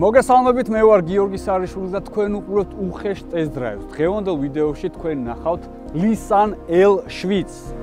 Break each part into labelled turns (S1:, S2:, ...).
S1: მოგესალმებით, მე ვარ გიორგი სარიშვილი და თქვენ უყურებთ უხეშ ტესტ-დრაივს. დღევანდელ ვიდეოში თქვენ ნახავთ Nissan L7-ს.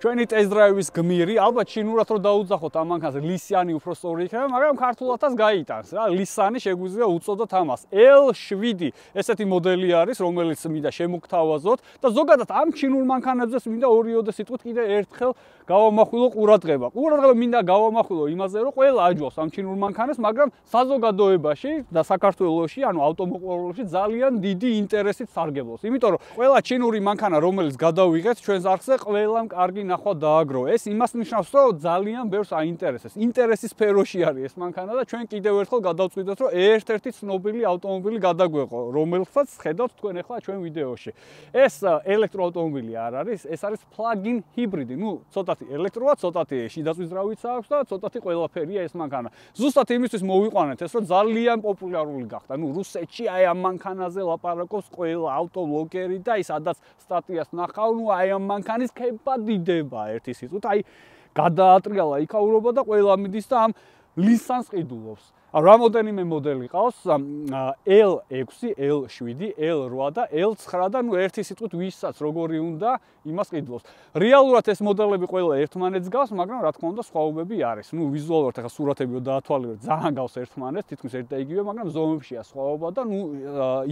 S1: ჩვენი ტესტ-დრაივის გმირი, ალბათ შინურად რო დაუძახოთ ამ მანქანაზე, ლისიანი უფრო სწორი იქნება, მაგრამ ქართულადაც გაიტანს რა. ლისანი შეგვიძლია უწოდოთ ამას. L7 ესეთი მოდელი არის, რომელიც მინდა შემოგთავაზოთ და ზოგადად ამ ჩინურ მანქანებზე მინდა ორიოდე სიტყვით კიდე ერთხელ გავამახვილო ყურადღება. ყურადღება მინდა გავამახვილო იმაზე, რომ ყველა აჯობს ამ ჩინურ მანქანას, მაგრამ საზოგადოებაში და საქართველოში, ანუ ავტომობილებში ძალიან დიდი ინტერესით სარგებლობს. იმიტომ რომ ყველა ჩინური მანქანა, რომელიც გადავიღეთ ჩვენს არხზე, ყველამ კარგი ნახვა დააგრო. ეს იმას ნიშნავს, რომ ძალიან ბევრს აინტერესებს. ინტერესის სფეროში არის ეს მანქანა და ჩვენ კიდევ ერთხელ გადავწყვიტეთ, რომ ერთ-ერთი ცნობილი ავტომობილი გადაგვეყო, რომელსაც ხედავთ თქვენ ახლა ჩვენ ვიდეოში. ეს ელექტროავტომობილი არ არის, ეს არის plug-in ჰიბრიდი. ნუ ცოტათი ელექტროა, ცოტათი შიდაწვის ძრავიც აქვს და ცოტათი ყველაფერია ეს მანქანა. ზუსტად იმისთვის მოვიყვანეთ ეს, რომ ძალიან პოპულარული გახდა. ნუ რუსეთში აი ამ მანქანაზე ლაპარაკობს ყველა ავტობლოგერი და ის სადაც სტატიას ნახავ, ნუ აი ამ მანქანის ქებადიდება ერთი სიტყვით, აი გადაატრიალა იქაურობა და ყველა მიდის და ამ ლისანს ყიდულობს. რამოდენიმე მოდელი ყავს L6, L7, L8 და L9 და ნუ ერთი სიტყვით ვისაც როგორი უნდა იმას ყიდულობს. რეალურად ეს მოდელები ყველა ერთმანეთს გავს, მაგრამ რა თქმა უნდა სხვაობები არის. ნუ ვიზუალურად ახლა სურათები რო დაათვალიეროთ, ძალიან გავს ერთმანეთს, თითქმის ერთ და იგივე, მაგრამ ზომებშია სხვაობა და ნუ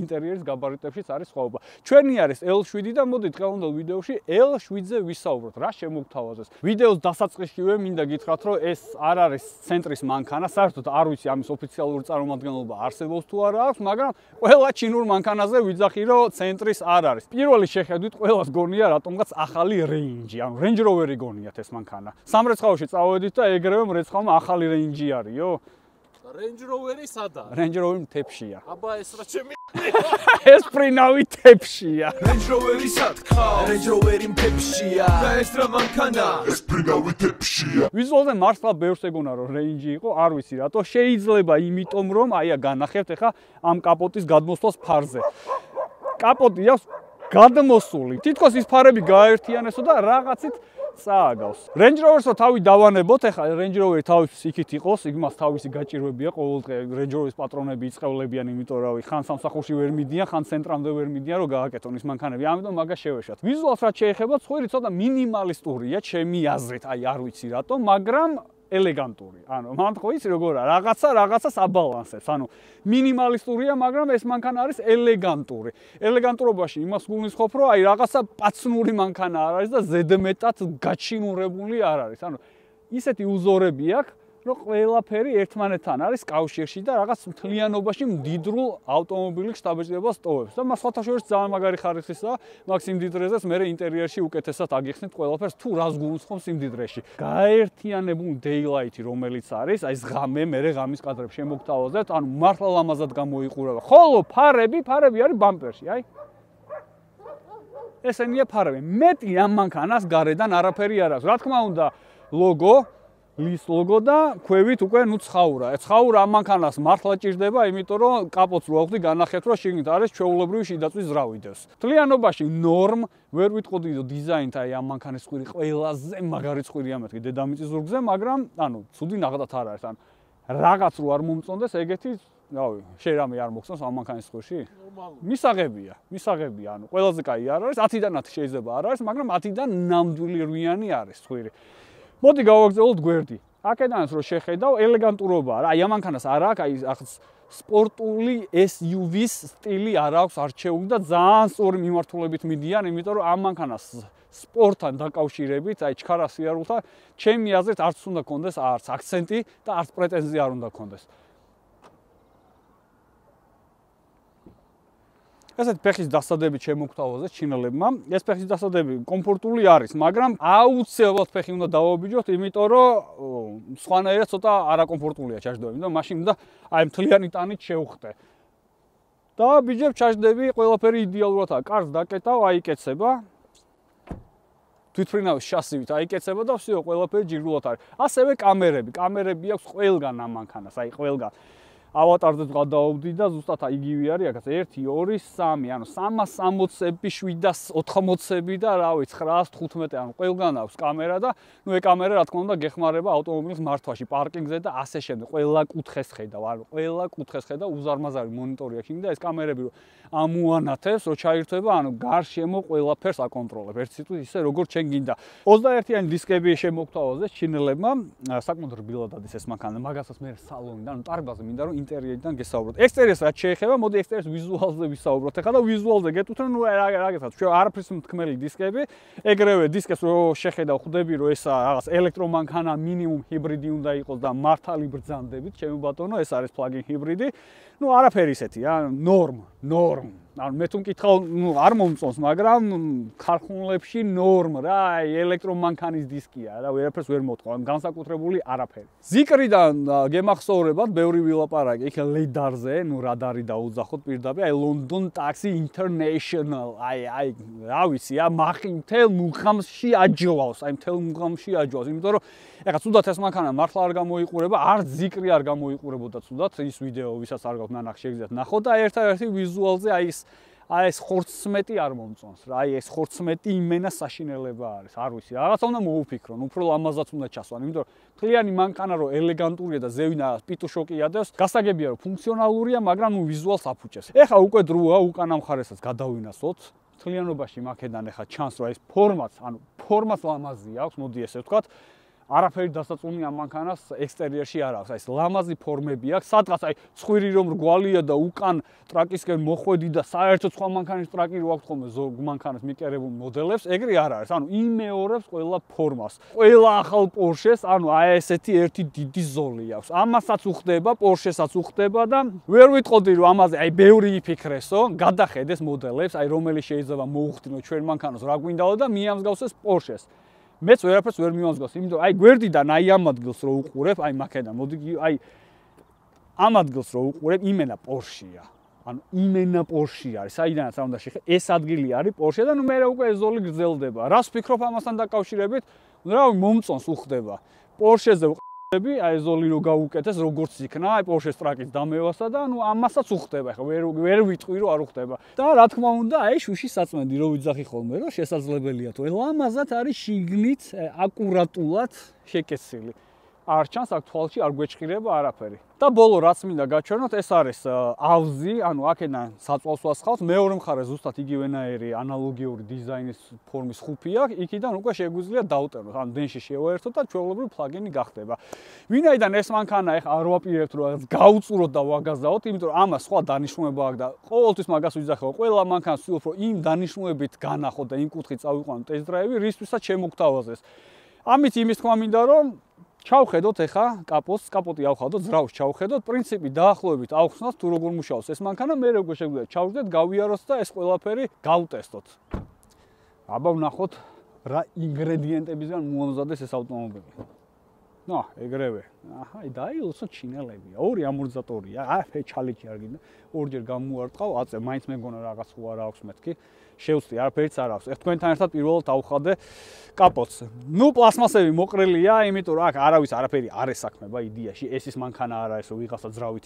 S1: ინტერიერის გაბარიტებშიც არის სხვაობა. ჩვენი არის L7 და მოდი დღევანდელ ვიდეოში L7-ზე ვისაუბროთ, რა შემოგთავაზეს. ვიდეოს დასაწყისშივე მინდა გითხრათ, რომ ეს არ არის ცენტრის მანქანა, საერთოდ არ ვიცი ამის ოფიციალური წარმომადგენლობა არსებობს თუ არა აქვს, მაგრამ ყველა ჩინურ მანქანაზე ვიძახი, რომ ცენტრის არ არის. პირველი შეხედვით ყველას გონია რატომღაც ახალი რეინჯი, ანუ Range Rover-ი გონიათ ეს მანქანა. სამრეცხაოში წავედით და ეგრევე მრეცხავმა ახალი რეინჯი არისო.
S2: Range Rover-ი სადა?
S1: Range Rover თეფშია.
S2: აბა ეს რა ჩემი
S1: ეს პრინავი თეფშია.
S3: Range Rover-ი სათქავს, Range Rover-ი თეფშია. და ეს რა მანქანა? ეს პრინავი თეფშია.
S1: ვიზუალზე მართლა ბევრს ეგონა რომ რეინჯი იყო, არ ვიცი რატო. შეიძლება იმიტომ რომ აია განახებთ ახლა ამ კაპოტის გადმოსვლას ფარზე. კაპოტი აქვს გადმოსული. თითქოს ის ფარები გააერთიანესო და რაღაცით წააგავს. Range Rover-ს თავი დავანებოთ, ახლა Range Rover-ი თავის იქით იყოს, იმას თავისი გაჭირვებია ყოველდღე Range Rover-ის პატრონები იწყევლებიან, იმიტომ რომ ხან სამსახურში ვერ მიდიან, ხან ცენტრამდე ვერ მიდიან, რომ გააკეთონ ის მანქანები. ამიტომ მაგას შევეშოთ. ვიზუალს რაც შეეხება, ცხვირი ცოტა მინიმალისტურია, ჩემი აზრით, აი არ ვიცი რატომ, მაგრამ ელეგანტური. ანუ მან ხო იცი როგორ რაღაცა საბალანსებს. ანუ მინიმალისტურია, მაგრამ ეს მანქანა არის ელეგანტური. ელეგანტურობაში იმას გულისხმობ, რომ აი რაღაცა პაცნური მანქანა არ არის და ზედმეტად გაჩინურებული არ არის. ანუ ისეთი უზორები აქვს, რომ ყველაფერი ერთმანეთთან არის კავშირში და რაღაც მთლიანობაში მდიდრულ ავტომობილის შთაბეჭდილებას ტოვებს. და მას სხვათა შორის ძალიან მაგარი ხარისხისაა, მაგ სიმდიდრეზეც მე ინტერიერში უკეთესად აგიხსნით ყველაფერს თუ რას გულისხმობს სიმდიდრეში. გაერთიანებული daylight-ი რომელიც არის, აი ეს ღამე, მე ღამის კადრებს შემოგთავაზებთ, ანუ მართლა ლამაზად გამოიყურება. ხოლო ფარები არის ბამპერში, აი. ესენია ფარები. მეტი ამ მანქანას გარედან არაფერი არ აქვს. რა თქმა უნდა, ლოგო ლის ლოგო და ქვევით უკვე ცხაურა. ცხაურა ამ მანქანას მართლა ჭირდება, იმიტომ რომ კაპოტს რო აღვდი განახეთ, რომ შიგნით არის ჩვეულებრივი შიდაწვის ზრავიდევს. მთლიანობაში ნორმ ვერ ვიტყოდი რომ დიზაინით აი ამ მანქანის ხვირი ყველაზე მაგარი ხვირია მეთქი დედამიწის ზურგზე, მაგრამ ანუ ცუდი ნახდათ არ არის. ანუ რაღაც რო არ მომწონდეს ეგეთი, რავი, შენ რამე არ მოგწონს ამ მანქანის ხვირში? მისაღებია, ანუ ყველაზე კაი არ არის, 10-დან 10 შეიძლება არ არის, მაგრამ 10-დან ნამდვილი რვიანი არის ხვირი. მოდი გავაგზავნოთ გვერდი. აქედანაც რო შეხედავ, ელეგანტურობაა რა. აი ამ მანქანას არ აქვს, აი ახაც სპორტული SUV-ს სტილი არ აქვს არჩეული და ძალიან სწორი მიმართულებით მიდიან, იმიტომ რომ ამ მანქანას სპორტთან დაკავშირებით, აი ჩქარა სიარულთან, ჩემი აზრით არც უნდა კონდეს არც აქცენტი და არც პრეტენზია არ უნდა კონდეს. ესეთ ფეხის დასადები შემოგთავაზეთ ჩინელებმა. ეს ფეხის დასადები კომფორტული არის, მაგრამ აუცილებლად ფეხი უნდა დავაბიჯოთ, იმიტომ რომ სხვანაირად ცოტა არაკომფორტულია ჩაჯდები, და მაშინ უნდა აი მთლიანი ტანით შევხტე. დავაბიჯებ, ჩაჯდები, ყველაფერი იდეალურადაა. კარს დაკეტავ, აიკეცება. თვითმფრინავის შასივით აიკეცება და всё, ყველაფერი ჯირგულად არის. ასევე კამერები აქვს ყველგან ამ მანქანას, აი ყველგან. ავატარზე გადავდი და ზუსტად იგივე არის, აქაც 1 2 3, ანუ 360-ები, 780-ები და რა ვიცი 915, ანუ ყველგან აქვს კამერა და ნუ ეგ კამერა რა თქმა უნდა გეხმარება ავტომობილის მართვაში, პარკინგზე და ასე შემდეგ. ყველა კუთხეს ხედავ, ანუ ყველა კუთხეს ხედავ, უზარმაზარი მონიტორი აქვს და ეს კამერები რო ამუანათებს, რო ჩაირთვება, ანუ გარშემო ყველაფერს აკონტროლებ. ერთ სიტყვით ისე როგორც შენ გინდა. 21-იანი დისკები შემოგთავაზეს ჩინელებმა, საკმაოდ რბილად ადის ეს მანქანა, მაგასაც მე სალონიდან, ანუ ტარიბაზე მინდა რომ ინტერიერიდან გესაუბროთ. ექსტერიერს რაც შეეხება, მოდი ექსტერიერის ვიზუალზე ვისაუბროთ. ეხლა და ვიზუალზე გეტყვით, ნუ რა გეცათ, ჩვენ არაფრის მთქმელი დისკები, ეგრევე დისკებს რო შეხედავ, ხვდები რომ ესა რაღაც ელექტრომანქანა მინიმუმ ჰიბრიდი უნდა იყოს და მართალი ბრძანდებით, ჩემი ბატონო, ეს არის პლაგინ ჰიბრიდი. ნუ არაფერი ისეთია, ნორმ. ანუ მე თუ მკითხავ, ნუ არ მომწონს, მაგრამ ქარხნულებში ნორმ რა, აი ელექტრომანქანის დისკია რა, ვერაფერს ვერ მოთხოვ, განსაკუთრებული არაფერი. ზიკრიდან გემახსოვრებათ, ბევრი ვილაპარაკე, იქ ლედარზე, ნუ რადარი დაუძახოთ პირდაპირ, აი London Taxi International, აი რა ვიცი, მახი მთელ მუღამში აჯოვავს, იმიტომ რომ ეხლა ცუდად ეს მანქანა მართლა არ გამოიყურება, არც ზიკრი არ გამოიყურებოდა ცუდად, ის ვიდეო ვისაც არ გაქვთ ნანახ შეგიძლიათ ნახოთ და ერთ-ერთი ვიზუალზე აი ეს ხორცმეტი არ მომწონს რა, აი ეს ხორცმეტი იმენა საშინელება არის, არ ვიცი, რაღაცა უნდა მოუფიქრონ, უფრო ლამაზად უნდა ჩასვან, იმიტომ რომ მთლიანი მანქანა რო ელეგანტურია და ზევინა პიტუშოკი ადევს, გასაგებია რომ ფუნქციონალურია, მაგრამ ნუ ვიზუალს აფუჭებს. ეხლა უკვე დროა უკანა მხარესაც გადავინასოთ. მთლიანობაში მაქედან ეხლა ჩანს რომ ეს ფორმაც ლამაზი აქვს, მოდი ესე ვთქვათ. არაფერი დასაწუნი ამ მანქანას ექსტერიერში არ აქვს. აი ეს ლამაზი ფორმები აქვს. სადღაც აი ცხვირი რომ რგვალია და უკან ტრაკისკენ მოხვედი და საერთოდ სხვა მანქანის ტრაკი რო აქვს ხოლმე ზოგ მანქანას მიკერებულ მოდელებს, ეგრე არ არის. ანუ იმეორებს ყველა ფორმას. ყველა ახალ Porsche-ს, ანუ აი ესეთი ერთი დიდი ზოლი აქვს. ამასაც უხდება, Porsche-საც უხდება და ვერ ვიტყოდი რომ ამაზე აი ბევრი იფიქრესო, გადახედეს მოდელებს, აი რომელიც შეიძლება მოუხდინო ჩვენ მანქანას რა გვინდაო და მიამსგავსეს Porsche-ს. მეც ვერაფერს ვერ მივამსგავს, იმიტომ აი გვერდიდან აი ამ ადგილს რო უყურებ, აი მაქედან, მოდი აი ამ ადგილს რო უყურებ, იმენა Porsche-ია. ანუ იმენა Porsche არის, საიდანაც არ უნდა შეხება, ეს ადგილი არის Porsche და ნუ მე უკვე ეს ზოლი გრძელდება. რას ვფიქრობ ამასთან დაკავშირებით? რა მომწონს უხდება. Porsche-ზე აი ზოლი რო გაუკეთეს, როგორც იქნა, აი Porsche-ს ტრაკის დამევასა და ნუ ამასაც უხდება. ახლა ვერ ვიტყვი რომ არ უხდება. და რა თქმა უნდა, აი შუშის საწმენდი რო ვიძახი ხოლმე, რომ შესაძლებელია თუ ლამაზად არის შიგნით აკურატულად შეკეცილი. არ ჩანს აქ თვალში არ გვეჭხირება არაფერი. და ბოლო რაც მინდა გაჩვენოთ, ეს არის ავზი, ანუ აქედან საწვალს ვასხავთ, მეორე მხარე ზუსტად იგივენაირი ანალოგიური დიზაინის ფორმის ხუფი აქვს, იქიდან უკვე შეგვიძლია დავტენოთ, ანუ დენში შევაერთოთ და ჩვეულებრივი პლაგინი გახდება. ვინაიდან ეს მანქანა ეხა არ ვაპირებთ რომ რაღაც გაუწუროთ და ვაგაზაოთ, იმიტომ რომ ამას სხვა დანიშნულება აქვს და ყოველთვის მაგას ვიძახებ, ყველა მანქანას ვცდილობ რომ იმ დანიშნულებით განახოთ და იმ კუთხით წავიყვანოთ ტესტ დრაივი, რისთვისაც შემოგთავაზეს. ამით იმის თქმა მინდა რომ ჩავხედოთ ეხა კაპოტი ავხადოთ, ძრავს ჩავხედოთ, პრინციპი დაახლოებით ავხსნათ თუ როგორ მუშაობს ეს მანქანა, მე როგორ შეგვიძლია ჩავждეთ, გავიაროთ და ეს ყველაფერი გავტესტოთ. აბა ვნახოთ რა ინგრედიენტებისგან მოამზადეს ეს ავტომობილი. ნო, ეგრევე. აი დაილოცო ჩინელებია. ორი ამორტიზატორია. ჩალიქი არ გინდა. ორჯერ გამოარტყავ, აწე, მაინც მეგონა რაღაც ხო არ აქვს მეთქი. შევწდი, არაფერიც არ აქვს. ეხ თქვენთან ერთად პირველად ავხადე კაპოტს. ნუ პლასმასები მოყრილია, იმიტომ რომ აქ არავის არაფერი არ ესაქმება იდეაში. ეს ის მანქანა არა ეს, რომ ვიღაცა ძრავით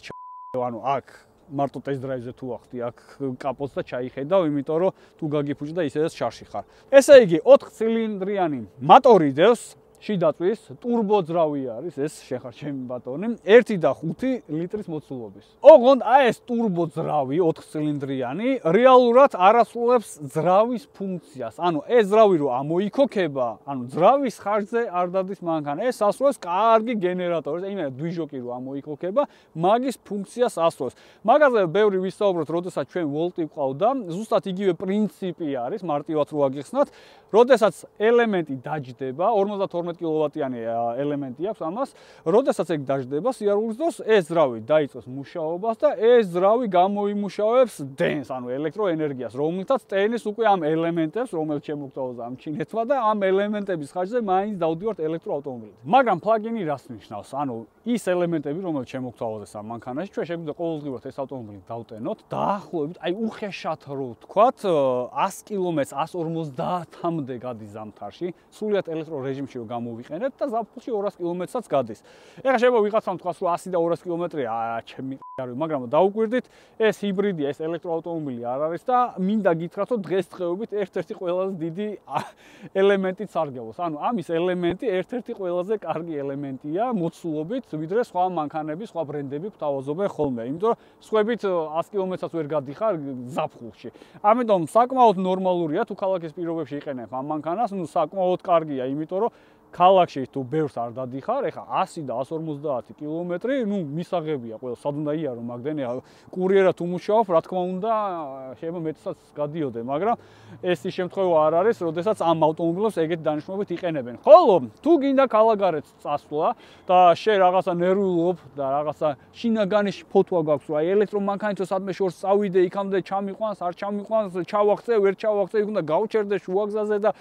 S1: ანუ აქ მარტო ტესტ დრაივზე თუ ახდი აქ კაპოტს და ჩაიხედავ, იმიტომ რომ თუ გაგიფუჭდა და ისედაც შარში ხარ. ესე იგი 4 ცილინდრიანი მოტორი დევს. შიდაწვის ტურბო ძრავი არის ეს შეხარ ჩემი ბატონი 1 და 5 ლიტრის მოცულობის. ოღონდ აი ეს ტურბო ძრავი 4 ცილინდრიანი რეალურად არასრულებს ძრავის ფუნქციას. ანუ ეს ძრავი რო ამოიქოქება, ანუ ძრავის ხარჯზე არ დადის მანქანა. ეს ასრულებს კარგი გენერატორს, იმენა დვიჟოკი რო ამოიქოქება, მაგის ფუნქციას ასრულებს. მაგაზე ბევრი ვისაუბროთ, როდესაც ჩვენ ვოლტი ვყავდა, ზუსტად იგივე პრინციპი არის, მარტივად რო აგიხსნათ, როდესაც ელემენტი დაჯდება 52 კილოვატიანი ელემენტი აქვს ამას, როდესაც ეგ დაждდება სიარულის დროს ეს ძრავი დაიწყოს მუშაობას და ეს ძრავი გამოიმუშავებს დენს, ანუ ელექტროენერგიას, რომელთაც ტენის უკვე ამ ელემენტებს, რომელიც შემოგთავაზა ამ ჩინეთმა და ამ ელემენტების ხარჯზე მაინც დავდივართ ელექტროავტომობილით. მაგრამ პლაგინი რას ნიშნავს? ანუ ის ელემენტები, რომელიც შემოგთავაზეს ამ მანქანაში, ჩვენ შეგვიძლია ყოველდღიურად ეს ავტომობილი დავტენოთ, დაახლოებით, აი უხეშად რო ვთქვათ, 100 კილომეტრს 150-მდე გადის ზამთარში, სრულიად ელექტრო რეჟიმში რო მოვიყენებთ და ზაფხულში 200 კილომეტრსაც გადის. ეხლა შეიძლება ვიღაცამ თქვას, რომ 100 და 200 კილომეტრია, ჩემი არ ვიცი, მაგრამ დაუკვირდით, ეს ჰიბრიდია, ეს ელექტროავტომობილი არ არის და მინდა გითხრათ, რომ დღესდღეობით ერთ-ერთი ყველაზე დიდი ელემენტიც სარგებლობს. ანუ ამის ელემენტი ერთ-ერთი ყველაზე კარგი ელემენტია მოცულობით, ვიდრე სხვა მანქანები, სხვა ბრენდები გვთავაზობენ ხოლმე. იმიტომ რომ სხვებით 100 კილომეტრსაც ვერ გადიხარ ზაფხულში. ამიტომ საკმაოდ ნორმალურია თუ ქალაქის პირობებში იყენებ ამ მანქანას, ნუ საკმაოდ კარგია, იმიტომ რომ ქალაქში თუ ბევრს არ დადიხარ, ეხა 100 და 150 კილომეტრი, ნუ მისაღებია ყველა, სად უნდა იარო მაგდენი, კურიერად უმუშაობ, რა თქმა უნდა, შეიძლება მეტსაც გადიოდე, მაგრამ ეს ის შემთხვევა არ არის, როდესაც ამ ავტომობილებს ეგეთ დანიშნულებით იყენებენ. ხოლო თუ გინდა ქალაქგარეთ წასვლა და შე რაღაცა ნერვიულობ და რაღაცა შინაგანი ფოთვა გაქვს, რომ აი ელექტრომანქანით სადმე შორს წავიდე, იქამდე ჩამიყვანს, არ ჩამიყვანს, ჩავახცე, ვერ ჩავახცე, იქ უნდა გავჩერდე შუაგზაზე და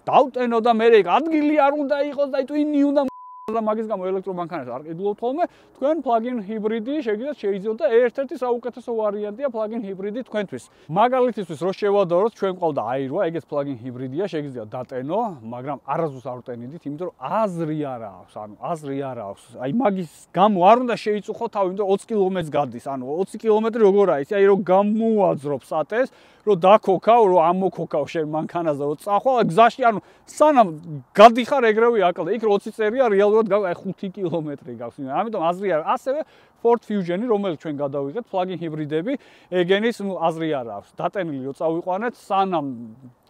S1: დავტენო და მე ადგილი არ უნდა იყოს და ტვინი უნდა და მაგის გამო ელექტრომანქანას არ ყიდულობთ ხოლმე, თქვენ პლაგინ ჰიბრიდი შეგიძლიათ შეიძინოთ და ერთ-ერთი საუკეთესო ვარიანტია პლაგინ ჰიბრიდი თქვენთვის. მაგალითისთვის რო შევადაროთ, ჩვენ ყავდა აირვა, ეგეც პლაგინ ჰიბრიდია, შეგიძლიათ დატენო, მაგრამ არასდროს არ ვტენიდით, იმიტომ რომ აზრი არ აქვს, ანუ აზრი არ აქვს. აი მაგის გამო არ უნდა შეიწუხო თავი, იმიტომ რომ 20 კილომეტრს გადის, ანუ 20 კილომეტრი როგორ არის, აი რომ გამოაძრობ სატეს, რომ დაქოქავ, რომ ამოქოქავ შენ მანქანაზე, რომ წახვალ გზაში, ანუ სანამ გადიხარ ეგრევე აკლდა, იქ 20 წერია რეალურად აი 5 კილომეტრი გაქვს. ამიტომ აზრი არ ასევე Ford Fusion-ი, რომელიც ჩვენ გადავიღეთ, პლაგინ ჰიბრიდები, ეგენის აზრი არ აქვს. დატენილი რო წავიყვანეთ, სანამ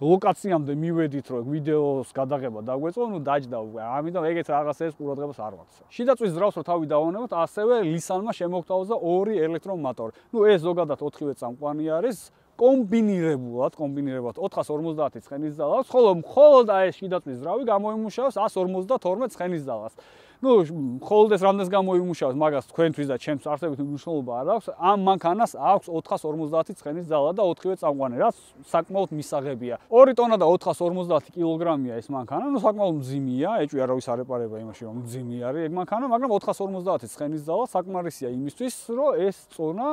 S1: ლოკაციამდე მივედით, რომ ვიდეოს გადაღება დაგვეწყო, ნუ დაჯდა უკვე. ამიტომ ეგეთ რაღაცებს ყურადღებას არ ვაქცევ. შიდაწვის ძრავს რო თავი დავანებოთ, ასევე Nissan-მა შემოგთავაზა 2 ელექტრომოტორი. ნუ ეს ზოგადად 4-ვე წამყვანი არის. კომბინირებულად 450 ცხენის ძალას, ხოლო მხოლოდ აი ეს შიდაწვის ძრავი გამოიმუშავებს 152 ცხენის ძალას. ნუ მხოლოდ ეს რამდენს გამოიმუშავებს, მაგას თქვენთვის და ჩემს არსებითი მნიშვნელობა არ აქვს. ამ მანქანას აქვს 450 ცხენის ძალა და 4-ვე წამყვანი, რაც საკმაოდ მისაღებია. 2 ტონა და 450 კილოგრამია ეს მანქანა, ნუ საკმაოდ მძიმეა, ეჭვი არავის არ ეპარება იმაში, რომ მძიმე არის ეგ მანქანა, მაგრამ 450 ცხენის ძალა საკმარისია იმისთვის, რომ ეს წონა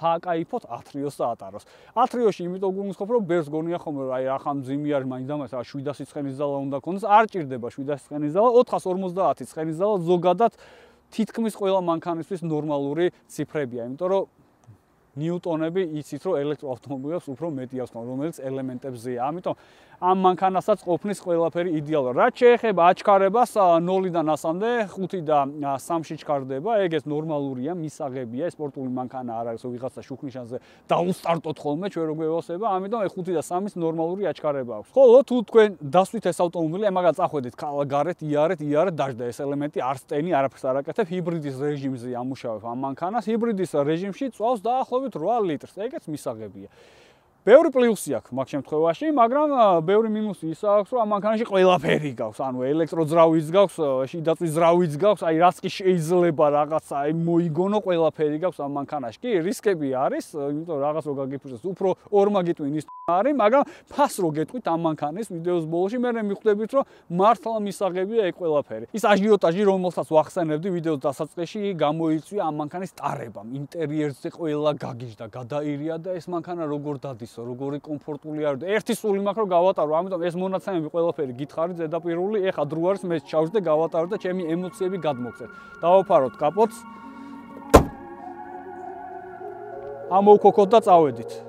S1: საკაიფოდ ათრიოს და ატაროს. ათრიოში იმიტომ გულისხმობ, რომ ბერს გონია ხოლმე, რომ აი ახლა მძიმე არის, მაინც ამას 700 ცხენის ზალა უნდა ქონდეს, არ ჭირდება 700 ცხენის ზალა, 450 ცხენის ზალა ზოგადად თითქმის ყველა მანქანისთვის ნორმალური ციფრებია, იმიტომ რომ ნიუტონები იცით, რომ ელექტროავტომობილებს უფრო მეტი აქვს, რომელიც ელემენტებზეა. ამიტომ ამ მანქანასაც ყოფნის ყველაფერი იდეალურია. რაც შეეხება აჩქარებას 0-დან 100-მდე, 5 და 3-ში ჩქარდება, ეგეც ნორმალურია, მისაღებია, სპორტული მანქანა არ არის, ვიღაცა შუქნიშანზე დაუსტარტოთ ხოლმე ჩვენ რო გვევასება, ამიტომ 5 და 3-ის ნორმალური აჩქარება აქვს. ხოლო თუ თქვენ დასვით ეს ავტომობილი, მაგალითად წახვედით გარეთ, იარეთ, დაждდა ეს ელემენტი, არც ტენი, არაფერს არ აკეთებ, ჰიბრიდის რეჟიმზე ამუშავებ ამ მანქანას, ჰიბრიდის რეჟიმში წვავს დაახლოებით 8 ლიტრს, ეგეც მისაღებია. ბევრი პლუსი აქვს მაგ შემთხვევაში, მაგრამ ბევრი მინუსი ის აქვს, რომ ამ მანქანაში ყველაფერი გაქვს, ანუ ელექტროძრავიც გაქვს, შიდაწვის ძრავიც გაქვს, აი რაც კი შეიძლება რაღაცა აი მოიგონო ყველაფერი გაქვს ამ მანქანაში. კი, რისკები არის, იმიტომ რაღაც რო გაგიფრთხილოს, უფრო ორმაგიტვინ ის არის, მაგრამ ფას რო გეტყვით ამ მანქანის ვიდეოს ბოლოში, მე მიხვდებით, რომ მართლა მისაღებია ეგ ყველაფერი. ის აჟიოტაჟი, რომელსაც ვახსენებდი ვიდეოს დასაწყისში, გამოიწვია ამ მანქანის ტარებამ. ინტერიერზე ყველა გაგიჟდა, გადაირია და ეს მანქანა როგორ დადისო, როგორი კომფორტული არის და ერთი სული მაქვს რომ გავატარო, ამიტომ ეს მონაცემები ყველაფერი გითხარით ზედაპირული, ეხა დრო არის მე ჩავშდე გავატარო და ჩემი ემოციები გადმოგცეთ. დავაფაროთ კაპოტს. ამოვქოქოთ და წავედით.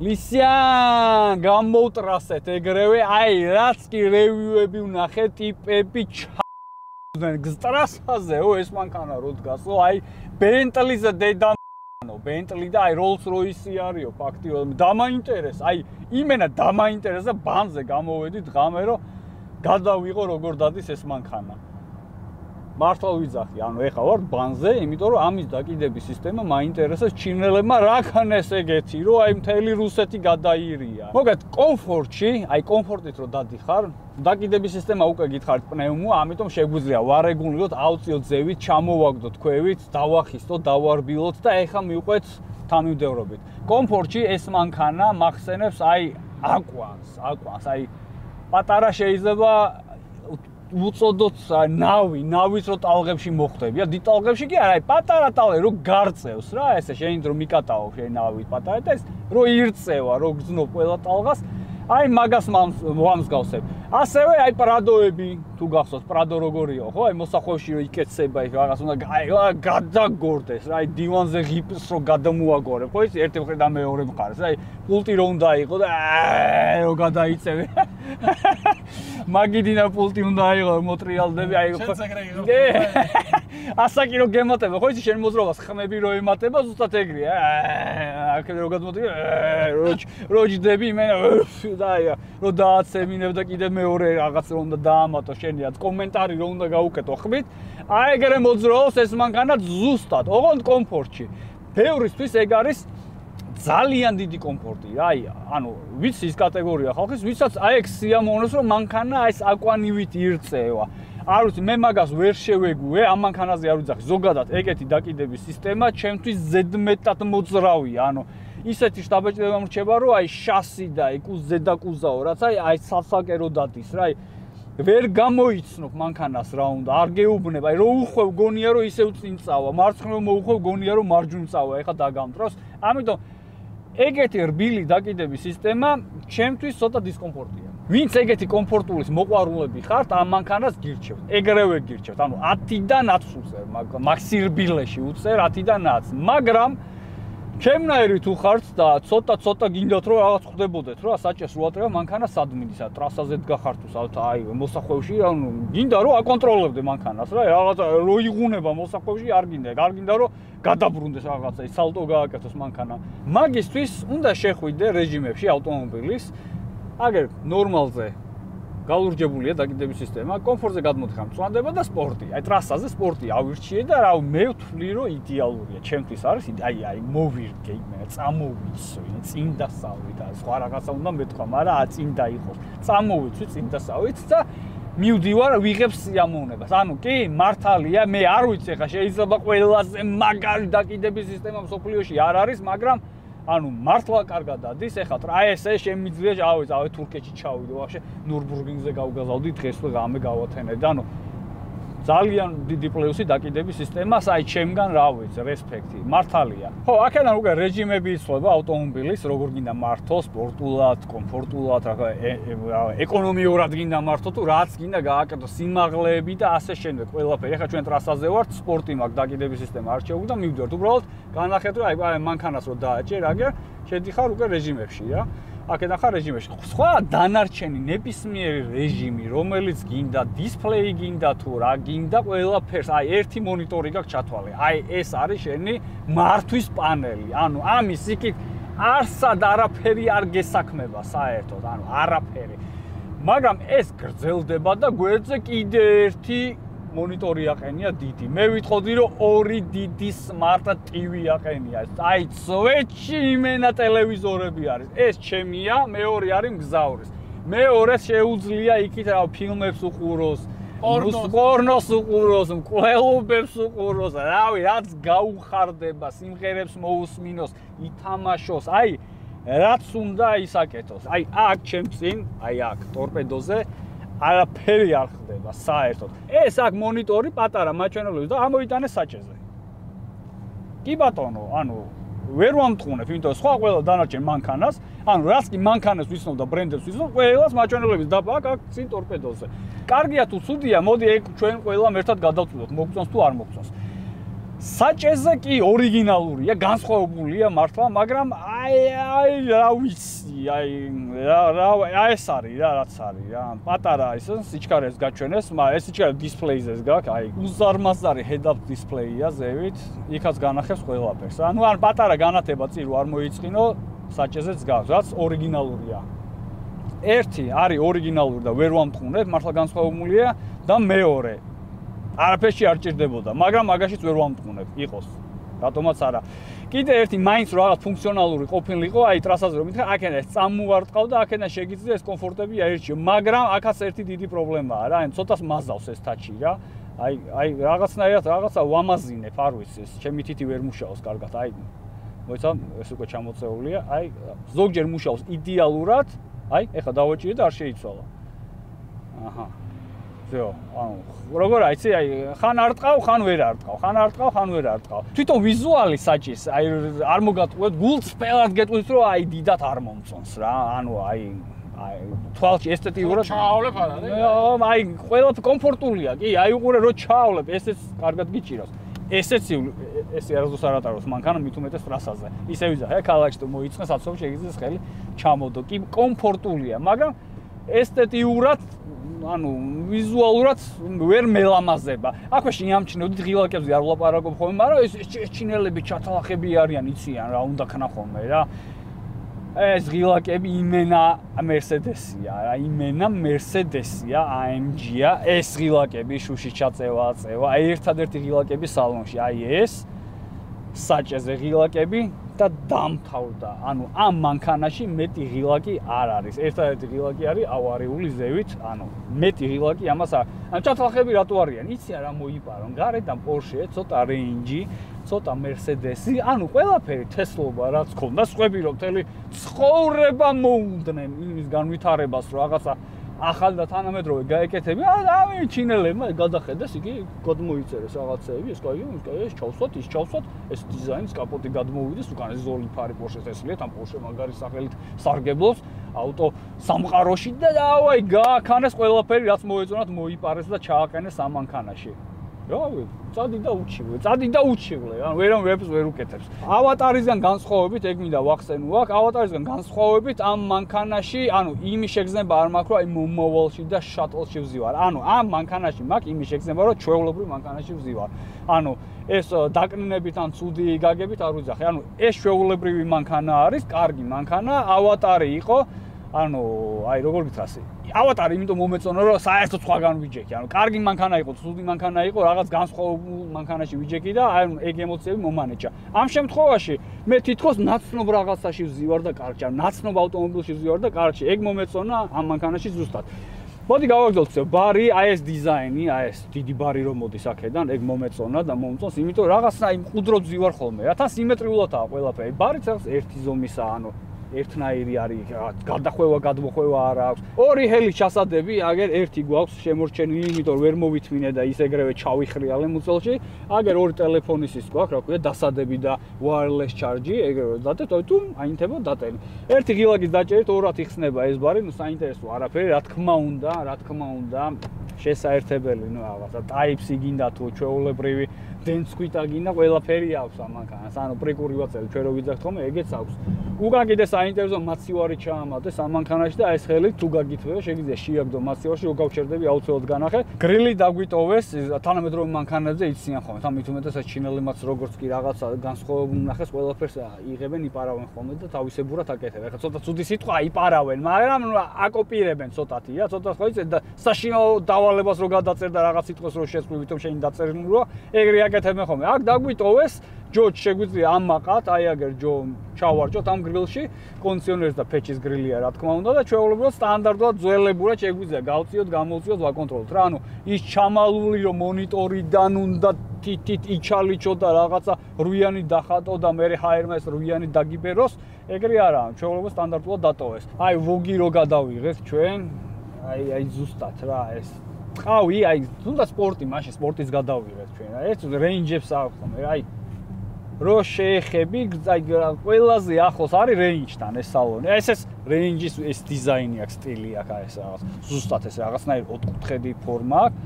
S1: ლისიან გამოვტრასეთ ეგრევე, აი რაც კი რევიუები ვნახე, ტიპები ჩადნენ გზტრასაზეო ეს მანქანა რო დგასო, აი ბენტლიზე დედანო, ბენტლი და აი როლს როისი არისო ფაქტიურად დამაინტერესა, აი იმენა დამაინტერესა ბანზე გამოვედით ღამე რომ გადავიღო როგორ დადის ეს მანქანა. მართლა ვიძახი, ანუ ეხა ვარ ბანზე, იმიტომ რომ ამის დაკიდების სისტემა მაინტერესებს ჩინელებმა რაკანეს ეგეთი, რომ აი მთელი რუსეთი გადაირია. მოგეთ კომფორტში, აი კომფორტით რომ დადიხარ, დაკიდების სისტემა უკვე გითხარით პნეუმოა, ამიტომ შეგვიძლია ვარეგულიროთ, ავწიოთ ზევით, ჩამოვაგდოთ ქვევით, დავახისტოთ, დავარბილოთ და ეხა მივყვეთ თანმიმდევრობით. კომფორტში ეს მანქანა მახსენებს აი აკვანს, აი პატარა შეიძლება უწოდოთ ნავის რო ტალღებში მოხდებია, დიდ ტალღებში კი არა, პატარა ტალღი რო გარწევს რა, ესე შეიძლება რომ მიკატაო შენ ნავით პატარა და ეს რო ირწევა, რო გზნობ ყველა ტალღას, აი მაგას ვამსგავსებ. ასევე აი პრადოები, თუ გახსოვთ, პრადო როგორია, ხო? აი მოსახვევში რო იკეცება, ის რაღაც უნდა გადაგორდეს რა, აი დივანზე ღიპს რო გადამოაგორებ, ხო? ის ერთი მხრიდან მეორე მხარეს, აი პულტი რო უნდა იყო და რო გადაიწევე. მაგიდინა პულტი უნდა იყო, მოტრიალდები, აი ხო. ასაკი რო გემატება, ხო? ის შენ მოძრაობას ხმები რო ემატება, ზუსტად ეგრეა. აქედან რო გადმოდი, რო ჯდები მე და აი რო დააცემინებ და კიდე მეორე რაღაც რო უნდა დაამატო შენიაც კომენტარი რო უნდა გაუკეთო ხმით, აი ეგრე მოძრაობს ეს მანქანა ზუსტად, ოღონდ კომფორტში. ბევრისთვის ეგ არის ძალიან დიდი კომფორტი, აი, ანუ ვიცი ის კატეგორია ხალხის, ვისაც აი ეგ სიამოვნებს, რომ მანქანა ეს აკვანივით ირწევა. არ ვიცი, მე მაგას ვერ შევეგუე, ამ მანქანაზე არ ვიძახი, ზოგადად ეგეთი დაკიდების სისტემა ჩემთვის ზედმეტად მოძრავია, ანუ ისეთი შტაბეჭდება მრჩება, რომ აი შასი და ზედა კუზაო, რაც აი სასაკე რო დადის რა, აი ვერ გამოიცნობ მანქანას რა უნდა, არ გეუბნება, აი რო უხვევ გონია რომ ისევ წინ წავა, მარცხნივ მოუხვევ გონია რომ მარჯვნივ წავა, ეხა დაგამტრავს. ამიტომ ეგეთი რბილი დაკიდების სისტემა ჩემთვის ცოტა დისკომფორტია. ვინც ეგეთი კომფორტულის მოყვარულები ხართ, ამ მანქანას გირჩევთ. ეგრევე გირჩევთ. ანუ 10-დან 10 უწერ, მაგ სირბილეში უწერ 10-დან 10. მაგრამ ჩემნაირი თუ ხართ და ცოტა გინდათ რომ რაღაც ხდებოდეთ, რა საჭეს რო ატრევა მანქანა სადმინისა, ტრასაზე დგახართ თუ აი მოსახვევში, ანუ გინდა რომ აკონტროლებდე მანქანას რა, რაღაცა რო იღუნება მოსახვევში არ გინდა რომ გადაბრუნდეს რაღაცა, სალტო გააკეთოს მანქანა. მაგისთვის უნდა შეხვიდე რეჟიმებში ავტომობილის, აგერ ნორმალზე გალურჯებულია დაკიდების სისტემა, კომფორტზე გადმოდგა მწვანდება და სპორტი. აი ტრასაზე სპორტი ავირჩიე და რა მე ვთვლი რომ იდეალურია. ჩემთვის არის აი მოვირგე იმენა, წამოვიცო, წინ დასავლით და სხვა რაღაცა უნდა მეთქვა, მაგრამ წინ დაიყოს. წამოვიცი წინ დასავლით და მივდივარ ვიღებ სიამოვნებას. ანუ კი, მართალია, მე არ ვიცი ხა შეიძლება ყველაზე მაგარი დაკიდების სისტემა მსოფლიოში არ არის, მაგრამ ანუ მართლა კარგად დადის, ეხლა აი ესე შემიძლია ავე თურქეთში ჩავიდე, ვაფშე ნურბურგინგზე გავგაზავდი დღეს ღამე გავათენე და ანუ ძალიან დიდი პლუსი დაკიდების სისტემას, აი ჩემგან რა ვიცი, რესპექტი, მართალია. ხო, აქედან უკვე რეჟიმები იცვლება ავტომობილის, როგორ გინდა მართო, სპორტულად, კომფორტულად, ეკონომიურად გინდა მართო თუ რაც გინდა გააკეთო, სიმაღლეები და ასე შემდეგ, ყველაფერი. ეხლა ჩვენ ტრასაზე ვართ, სპორტი მაქვს, დაკიდების სისტემა არ შეგვიძლია და მივდივართ. უბრალოდ განახეთ რომ აი მანქანას რო დააჭერ, აგერ შედიხარ უკვე რეჟიმებში რა. აქედან ხარ რეჟიმებში. სხვა დანარჩენი ნებისმიერი რეჟიმი, რომელიც გინდა დისპლეი გინდა თუ რა გინდა, ყველაფერს აი ერთი მონიტორი გაქვს ჩათვალე. აი ეს არის შენი მართვის პანელი. ანუ ამის იქით არსად არაფერი არ გესაქმება საერთოდ, ანუ არაფერი. მაგრამ ეს გრძელდება და გვერდზე კიდე ერთი მონიტორი აყენია დიდი. მე ვიტყოდი რომ ორი დიდი smart TV აყენია. აი სვეჩი იმენა ტელევიზორები არის. ეს ჩემია, მეორე არის მგზავრის. მეორე შეუძლია იქით რა ფილმებს უყუროს, პორნოს უყუროს, კლუბებს უყუროს, რავი, რაც გაუხარდება, სიმღერებს მოусმინოს, ითამაშოს. აი რაც უნდა ისაკეთოს. აი აქ ჩემ წინ, აი აქ ტორპედოზე არაფერი არ ხდება საერთოდ. ეს აქ მონიტორი პატარა მაჩვენებლებს და ამოიტანე საჭეზე. კი ბატონო, ანუ ვერ ვამტყუნებ, იმიტომ რომ სხვა ყველა დანარჩენ მანქანას, ანუ რაც კი მანქანას ვიცნობ და ბრენდებს ვიცნობ, ყველას მაჩვენებლებს დაბა აქ წინ ტორპედოზე. კარგია თუ ცუდია, მოდი ეგ ჩვენ ყველამ ერთად გადავწყვიტოთ, მოგწონს თუ არ მოგწონს. საჭეზე კი ორიგინალურია, განსხვავებულია მართლა, მაგრამ აი რა ვიცი, აი ეს არის რა, რაც არის რა. პატარა ის სიჩქარეს გაჩვენეს, მაგრამ ეს სიჩქარე დისპლეიზეს გაქვს, აი უზარმაზარი head-up დისპლეია ზევით, იქაც განახებს ყველაფერს. ანუ ან პატარა განათება წირო არ მოიწყინო, საჭეზეც გაქვს, რაც ორიგინალურია. ერთი არის ორიგინალური და ვერ ვამტყუნებ, მართლა განსხვავებულია და მეორე არაფერში არ ჭირდებოდა, მაგრამ მაგაშიც ვერ ვამტყუნებ, იყოს. რატომაც არა. კიდე ერთი მაინც რაღაც ფუნქციონალური ყოფილიყო, აი ტრასაზე რომ მითხრა, აქედან ეს წამოვარტყავ და აქედან შეგიძლია ეს კომფორტები აერჩიო, მაგრამ აქაც ერთი დიდი პრობლემაა რა, აი ცოტას მაზავს ეს ტაჩი რა. აი რაღაცნაირად რაღაცა ვამაზინებ, არ ვიცი, ეს ჩემი თითი ვერ მუშაობს კარგად, აი მოიცა, ეს უკვე ჩამოწეულია, აი ზოგჯერ მუშაობს იდეალურად, აი ეხლა დავაჭირე და არ შეიცვალა. აჰა. ზეო, ანუ როგორ აიცი, აი ხან არ ტყავ, ხან ვერ არ ტყავ, ხან არ ტყავ, ხან ვერ არ ტყავ. თვითონ ვიზუალი საჭის, აი არ მოგატყუეთ, გულს სპელად გეტყვის რომ აი დიდად არ მომწონს რა, ანუ აი თვალში ესთეტიურად
S2: ჩაავლებ არა?
S1: აი ყველა კომფორტულია, კი, აი უყურე რომ ჩაავლებ, ესეც კარგად გიჭირავს. ესეც ეს არასდროს არ ატაროს მანქანა მით უმეტეს ტრასაზე. ისე ვიზახე ქალაქში თუ მოიწყეს აცობ შეგიძლია ხელი ჩამოდო. კი კომფორტულია, მაგრამ ესთეტიურად ანუ ვიზუალურად ვერ მელამაზება. აქვე შეამჩნევდით ღილაკებზე არ ვლაპარაკობ ხოლმე, მაგრამ ეს ჩინელები ჩათალახები არიან, იციან რა უნდა ქნა ხოლმე რა. ეს ღილაკები იმენა Mercedes-ია, რა იმენა Mercedes-ია, AMG-ია, ეს ღილაკები შუში ჩაწევა, აი ერთადერთი ღილაკები სალონში, აი ეს საჭეზე ღილაკები და დამთავრდა. ანუ ამ მანქანაში მეტი ღილაკი არ არის. ერთადერთი ღილაკი არის ავარიული ზევით, ანუ მეტი ღილაკი ამას არ. ანუ ჩათალახები რატო არიან? იციან რა მოიპარონ. გარედან Porsche, ცოტა Range, ცოტა Mercedes-ი, ანუ ყველაფერი თესლობა რაც ქონდა, სხვები რომ მთელი ცხოვრება მოუნდნენ იმის განვითარებას, რომ რაღაცა ახალ და თანამედროვე გაეკეთები, აი ჩინელებმა გადახედეს, იგი გადმოიწერეს რაღაცეები, ეს კაი, ეს ჩავსვათ, ის ჩავსვათ, ეს დიზაინის კაპოტი გადმოვიდეს, უკან ეს ზოლი ფარი Porsche-ს ესლიათ, ამ Porsche მაგარი სახელით სარგებლობს ავტო სამყაროში და აი გააქანეს ყველაფერი, რაც მოეწონათ, მოიპარეს და ჩააყენეს ამ მანქანაში. რავი, წადი და უჩივლე, ანუ ვერაფერს ვერ უკეთებს. ავატარისგან განსხვავებით, ეგ მინდა ვახსენო აქ, ავატარისგან განსხვავებით ამ მანქანაში, ანუ იმის შეგრძნება არ მაქვს, რომ აი მომავალში და შატლში ვზივარ. ანუ ამ მანქანაში მაქვს იმის შეგრძნება, რომ ჩვეულებრივ მანქანაში ვზივარ. ანუ ეს დაკნინებით ან ცუდი გაგებით არ ვიძახე. ანუ ეს ჩვეულებრივი მანქანა არის, კარგი მანქანა, ავატარი იყო, ანუ აი როგორ გითხრას ავატარი იმიტომ მომეწონა რომ საერთოდ სხვაგან ვიჯექი. ანუ კარგი მანქანა იყო, ცუდი მანქანა იყო, რაღაც განსხვავებულ მანქანაში ვიჯექი და აი ეგ ემოციები მომანეჭა. ამ შემთხვევაში მე თითქოს ნაცნობ რაღაცაში ვზივარ და კარგია. ნაცნობ ავტომობილში ვზივარ და კარგია. ეგ მომეწონა ამ მანქანაში ზუსტად. მოდი გავაგრძელოთ ბარი, აი ეს დიზაინი, აი ეს დიდი ბარი რომ მოდის აქედან, ეგ მომეწონა და მომწონს, იმიტომ რაღაცა მყუდროდ ზივარ ხოლმე. რა თან სიმეტრიულადაა ყველაფერი. ბარიც აქვს ერთი ზომისა, ანუ ერთნაირი არის, გადახვევა, გადმოხვევა არ აქვს. ორი ჰელის ჩასადები, აგერ ერთი გვაქვს შემორჩენილი, იმიტომ ვერ მოვითმინე და ის ეგრევე ჩავიხრიალე მუცელში. აგერ ორი ტელეფონის ის გვაქვს, რა ქვია, დასადები და wireless charge, ეგრევე დადეთ, თუ აინთება დატენი. ერთი ღილაკის დაჭერით, ორად იხსნება ეს ბარი, ნუ საინტერესო არაფერი, რა თქმა უნდა, შესაერთებელი, ნუ რაღაცა Type-C გინდა თუ ჩვეულებრივი დენცქვიტა გინდა, ყველაფერი აქვს ამანქანას. ანუ პრიკური ვაწევი, ჩვენ რო ვიძახთ ხოლმე, ეგეც აქვს. უკან კიდე საინტერესო მაცივარი ჩაამატეს ამანქანაში და ეს ხელი თუ გაგითხოვე, შეგიძლია შეაგდო მაცივარში, რო გავჩერდები აუცილებლად განახე. გრილი დაგვიტოვეს, თანამედროვე მანქანებზე იციან ხოლმე, თან მით უმეტესად ჩინელებმაც როგორც კი რაღაცა განსხვავებული ნახეს, ყველაფერს იღებენ, იპარავენ ხოლმე და თავისებურად აკეთებენ. ეხლა ცოტა ცუდი სიტყვა იპარავენ, მაგრამ აკოპირებენ ცოტათი რა, ცოტა ხო იცით და საშინაო დავალებას რო გადაწერ და რაღაც სიტყვას რო შეცვლი, ვითომ შენ დაწერილი რა, ეგრე აკეთებენ ხოლმე. აქ დაგვიტოვეს ჯოჯ შეგვიძლია ამაყათ, აი აგერ ჯო ჩავარჭოთ ამ გრილში, კონდიციონერს და ფეჩის გრილია რა თქმა უნდა და ჩვეულებრივად სტანდარტულად ძველებურად შეგვიძლია გავწიოთ, გამოვწიოთ, ვაკონტროლოთ რა. ანუ ის ჩამალული რომ მონიტორიდან უნდა თითით იჩალიჩო და რაღაცა რუიანი დახატო და მე ჰაერმა ეს რუიანი დაგიბეროს, ეგრე არაა, ჩვეულებრივად სტანდარტულად დატოვეს. აი ვოგი რო გადავიღეთ ჩვენ, აი ზუსტად რა ეს ყავი, აი თუნდაც სპორტი, მაშინ სპორტის გადავიღეთ ჩვენ. ეს რეინჯებს აქვს ხომ, აი რო შეეხები, აი ყველაზე ახლოს არის რეინჯთან ეს სალონი. აი ეს რეინჯის ეს დიზაინი აქვს, სტილი აქვს, აი ეს რაღაც. ზუსტად ეს რაღაცნაირი ოთხკუთხედი ფორმა აქვს.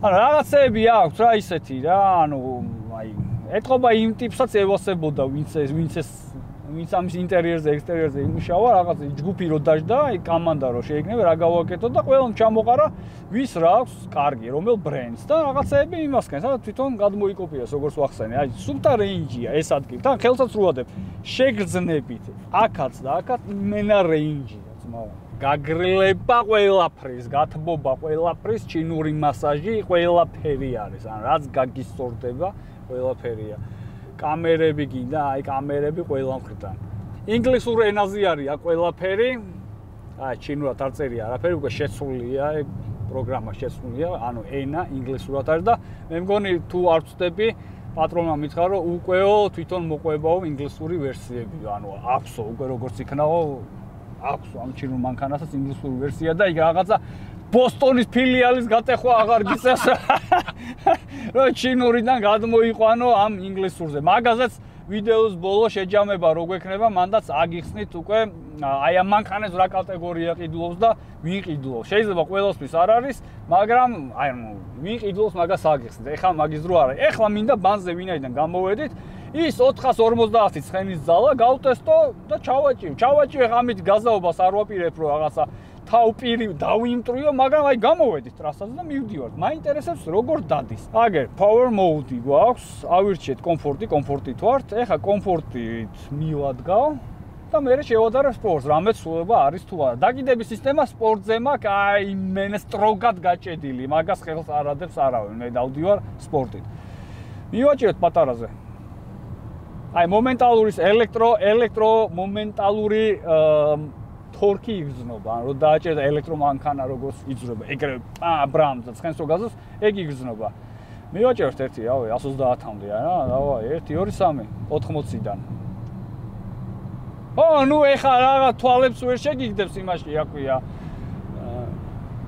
S1: ანუ რაღაცები აქვს რა ისეთი რა, ანუ აი ეთყობა იმ ტიპსაც ევასებოდა, ვინც ამის ინტერიერზე, ექსტერიერზე იმუშავა, რაღაც ჯგუფი რო დაждდა, აი კომანდა რო შეიგნებე, რა გავაკეთოთ და ყველამ ჩამოყარა, ვის რა აქვს კარგი, რომელ ბრენდს და რაღაცები იმასკენ, სადაც თვითონ გადმოიკოპიეს, როგორც ვახსენე. აი სუფთა რეინჯია ეს ადგილი. თან ხელსაც რუადებ, შეგრძნებით, აქაც და აქაც იმენა რეინჯია, ძმაო. გაგრილება ყველაფრის, გათბობა ყველაფრის, ჩინური მასაჟი ყველაფერი არის. ან რაც გაგისწორდება, ყველაფერია. კამერები გინდა, აი კამერები ყველა მხრიდან. ინგლისურ ენაზე არის ყველაფერი. აი ჩინურად არ წერია არაფერი, უკვე შეცვლილია, ეგ პროგრამა შეცვლილია, ანუ ენა ინგლისურად არის და მე მგონი თუ არ ვწდები, პატრონმა მითხრა რომ უკეო თვითონ მოყვებაო ინგლისური ვერსიები, ანუ აქვსო უკვე როგორც იქნაო, აქვს ამ ჩინურ მანქანასაც ინგლისური ვერსია და იქ რაღაცა ბოსტონის ფილიალის გატეხვა აღარ გიწევს. რომ ჩინურიდან გადმოიყვანო ამ ინგლისურზე. მაგაზეც ვიდეოს ბოლო შეჯამება რო გვექნება, მანდაც აგიხსნით უკვე აი ამ მანქანას რა კატეგორია ყიდულობს და ვინ ყიდულობს. შეიძლება ყველასთვის არ არის, მაგრამ აი ვინ ყიდულობს მაგას აგიხსნით. ეხლა მაგის დრო არა. ეხლა მინდა ბანზე ვინაიდან გამოვედით, ის 450 ცხენის ძალა გავტესტო და ჩავაჭიო. ეხლა ამით გაზაობას არ ვაპირებ რომ რაღაცა თავპირი დავიმტრიო, მაგრამ აი გამოვედით ტრასაზე და მივდივართ. მაინტერესებს როგორ დადის. აგერ power mode გვაქვს, ავირჩიეთ კომფორტით ვართ. ეხლა კომფორტით მივადგავ და მე შევადარებ სპორტს, რამეც სულება არის თუ არა. დაკიდების სისტემა სპორტზე მაქვს, აი მე სტროგად გაჭედილი, მაგას ხელს არ ადებს არავინ. მე დავდივარ სპორტით. მივაჭირეთ პატარაზე. აი მომენტალური ელექტრო მომენტალური თორკი იგრძნობა, ანუ რომ დააჭერდა ელექტრომანქანა როგორც იგრძნობა, ეგრევე ბრამს და ცხენს რო გაზოს, ეგ იგრძნობა. მივაჭერთ ერთი, რავი, 130-მდე რა, დავაი 1 2 3 80-დან. ნუ ეხა რა თვალებს ვერ შეგიგდებს იმაში, რა ქვია.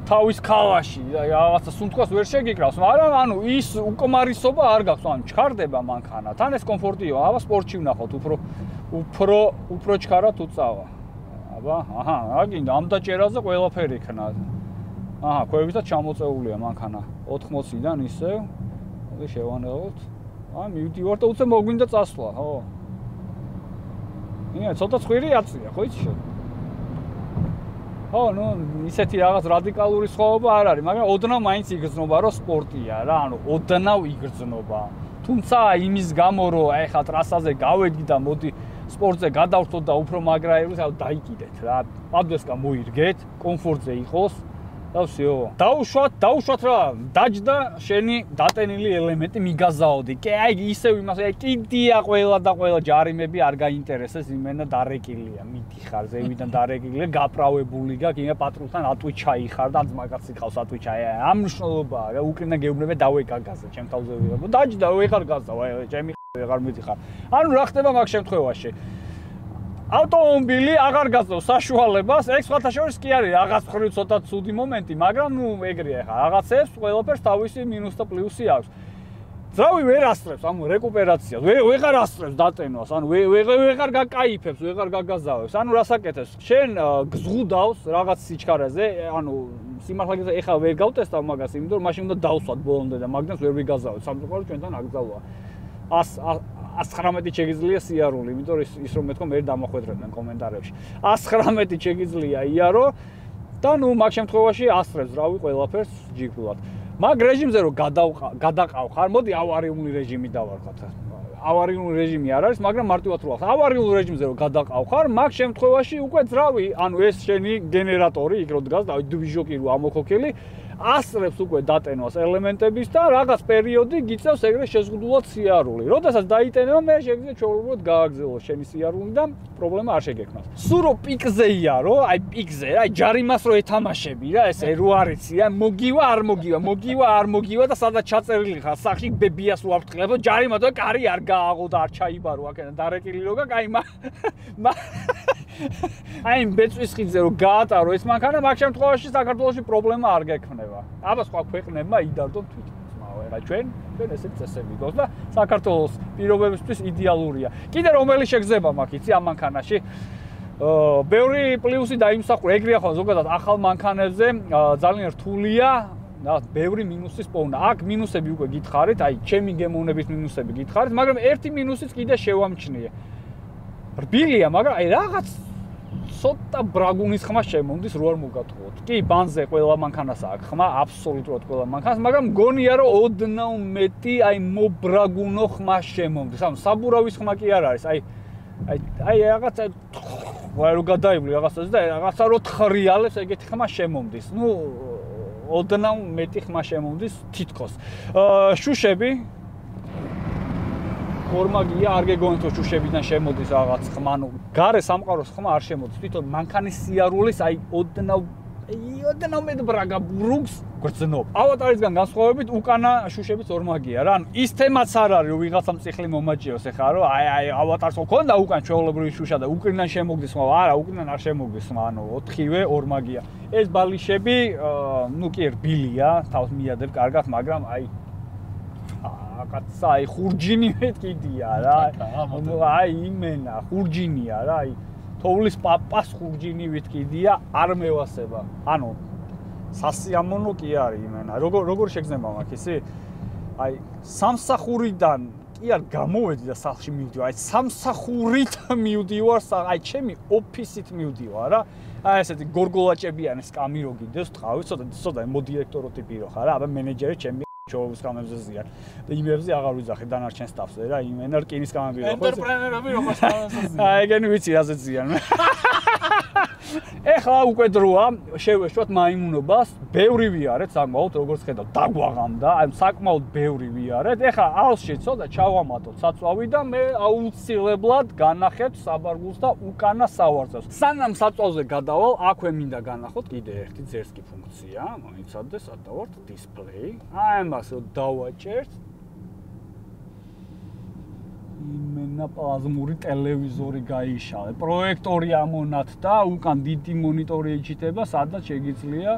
S1: თავის ქალაში, რაღაცა სუნთქვას ვერ შეგიკრავს, მაგრამ ანუ ის უკმარისობა არ გაქვს, ანუ ჩქარდება მანქანა. თან ეს კომფორტია, აბა სპორტში ვნახოთ, უფრო ჩქარა თუ წავა. აბა, აგინდა ამ დაჭერაზე ყველაფერი იქნა. ქვევისაც ჩამოწეულია მანქანა 80-დან ისევ. მოდი შევანელოთ. მივდივარ და უცე მოგვინდა წასვლა, ხო? ცოტა ცხვირი აწია, ხო იცი შენ? ხო, ნუ ისეთი რაღაც რადიკალური სხვაობა არ არის, მაგრამ ოდნავ მაინც იგრძნობა, რომ სპორტია რა, ანუ ოდნავ იგრძნობა. თუმცა იმის გამო, რომ ეხლა ტრასაზე გავედი და მოდი სპორტზე გადავხტოთ და უფრო მაგრა იყოს, დაიკიდეთ რა. პადვესკა მოირგეთ, კომფორტზე იყოს და всё. დაუშვათ რა, დაჯდა შენი დატენილი ელემენტი მიგაზაოდი. კი, აი ისევ იმას, აი კიდია ყველა და ყველა ჯარიმები არ გაინტერესებს, იმენა დარეკილია, მიდიხარ ზევიდან დარეკილია, გაправებული გაქვს, იმა პატრულთან ატვიჩაი ხარ და ძმაკაცი ხავს ატვიჩაი. ამ მნიშვნელობაა, უკრინა გეუბნები დავეკაგაზე, ჩემ თავზე ვიღებ. დაჯდა ვეღარ გაზავ, აი ჩემი ვეღარ მიდიხარ. ანუ რა ხდება მაგ შემთხვევაში? ავტომობილი აღარ გასწავს საშუალებას, ეგ სხვათა შორის კი არის რაღაც ხრი ცოტა ცუდი მომენტი, მაგრამ ნუ ეგრეა ხა, რაღაცებს ყველაფერს თავისი მინუს და პლუსი აქვს. ძრავი ვერ ასწრებს ამ რეკუპერაციას, ვეღარ ასწრებს დატენვას, ანუ ვეღარ გაკაიფებს, ვეღარ გაგაზავებს. ანუ რასაკეთებს? შენ გზღუდავს რაღაც სიჩქარეზე, ანუ სიმართლე ეხა ვერ გავტესტავ მაგას, იმიტომ რომ მაშინ უნდა დავსვათ ბოლომდე და მაგდანს ვერ ვიგაზავებ. სამწუხაროდ ჩვენთან აკრძალვა. 119 შეგიძლია სიარული, იმიტომ რომ ის რომ მეთქვა მე დამახვედრებდნენ კომენტარებში. 119 შეგიძლია იარო და ნუ მაგ შემთხვევაში ასწრებს რავი ყველაფერს ჯიგვად. მაგ რეჟიმზე რომ გადაყავ ხარ, მოდი ავარიული რეჟიმი დავარქვათ. ავარიული რეჟიმი არ არის, მაგრამ მარტივად რო ახლა ავარიულ რეჟიმზე რომ გადაყავ ხარ, მაგ შემთხვევაში უკვე ძრავი, ანუ ეს შენი გენერატორი იქ რო დგას და დვიჟოკი რო ამოქოქილი ასწრებს უკვე დატენვას ელემენტების და რაღაც პერიოდი გიწევს ეგრე შეზღუდულად სიარული. როდესაც დაიტენო, მე შეგვიძლია ჩვეულებრივად გააგრძელოს შენი სიარული და პრობლემა არ შეგექმნას. სულ რო პიკზე იარო, აი პიკზე, აი ჯარიმას რო ეთამაშები რა, ესე რო არიცი, აი მოგივა არ მოგივა და სადაც ჩაწერილი ხარ, სახში ბებიას უაფრთხილებ, ჯარიმა და კარი არ გააღო და არ ჩაიბარო აქედან დარეკილი რო გაქვს, აი აი ბეწვის ხიძზე რო გაატარო ეს მანქანა, მაგ შემთხვევაში საქართველოში პრობლემა არ გექმნება. აბა სხვა ქვეყნებმა იდარდონ თვითონ. ეხლა ჩვენ ესეთ წესები გვაქვს და საქართველოს პირობებისთვის იდეალურია. კიდე რომელი შეგზება მაქვს იცი ამ მანქანაში? ბევრი პლუსი დაიმსახურა, ეგრეა ხო ზოგადად ახალ მანქანებზე ძალიან რთულია და ბევრი მინუსის პოვნა. აქ მინუსები უკვე გითხარით, აი ჩემი გემოვნების მინუსები გითხარით, მაგრამ ერთი მინუსიც კიდე შევამჩნიე. რბილია, მაგრამ აი რაღაც ცოტა ბრაგუნის ხმა შემომდის რო არ მოგატყუოთ. კი, ბანზე ყველა მანქანას აქვს ხმა, აბსოლუტურად ყველა მანქანას, მაგრამ მგონია რომ ოდნავ მეტი აი მობრაგუნო ხმა შემომდის. ანუ საბურავის ხმა კი არ არის. აი რაღაცა რო გადაიბლი რაღაცას და რაღაცა რო თხრიალებს ეგეთი ხმა შემომდის. ნუ ოდნავ მეტი ხმა შემომდის თითქოს. შუშები ორმაგია არ გეგონით რომ შუშებიდან შემოდის რაღაც ხმა, ანუ გარე სამყაროს ხმა არ შემოდის. თვითონ მანქანის სიარულის აი ოდნავ მეტ ბრაგა ბრუგს გრძნობ. ავატარისგან განსხვავებით უკანა შუშებიც ორმაგია რა. ანუ ის თემაც არ არის რომ ვიღაცამ წიხლი მომაჯიოს ეხლა რომ აი ავატარს მქონდა უკან ჩვეულებრივი შუშა და უკრინან შემოგდის ხმა. არა, უკრინან არ შემოგდის ხმა, ანუ 4-ვე ორმაგია. ეს ბალიშები ნუ კი რბილია, თავს მიადებ კარგად, მაგრამ აი კაცსა, აი ხურჯინი მეთქიდია რა. აი იმენა, ხურჯინია რა, აი თოვლის პაპას ხურჯინი ვითქიდია, არ მევასება. ანუ სასიამოვნო კი არის იმენა. როგორ შეგზნება მაქვს ისი? აი სამსახურიდან კი არ გამოვედი და სახლში მივდივარ. აი სამსახურით მივდივარ, აი ჩემი ოფისით მივდივარ რა. აი ესეთი გორგოლაჭებიანი სკამი რო გინდეს, ტყავი, ცოტა მოდირექტორო ტიპი რო ხარ რა, აბა მენეჯერი ჩემი ჩოუს კამებზე ზიან და იმებზე აღარ ვიძახე დანარჩენ სტაფზე რა, იმენა რკინის კამები რო ხო?
S2: ენტერპრენერები რო ხარ
S1: აი ეგენი ვიცი რაზე ზიან. ეხლა უკვე დროა შევეშვათ მაიმუნობას, ბევრი ვიარეთ, საკმაოდ როგორც ხედავ, დაგვაღამდა, აი საკმაოდ ბევრი ვიარეთ. ეხლა ალში ცოტა ჩავამატოთ საწვავი და მე აუცილებლად განახეთ საბარგულს და უკანა სავარძელს. სანამ საწვავზე გადავალ, აქვე მინდა განახოთ კიდე ერთი ძერსკი ფუნქცია, მოიცადე სადავართ დისპლეი. აი ამას რო დავაჭერთ. იმენა პლაზმური ტელევიზორი გაიშალე. პროექტორი ამონათდა, უკან დიდი მონიტორი ეჩიტება, სადაც შეგიძლია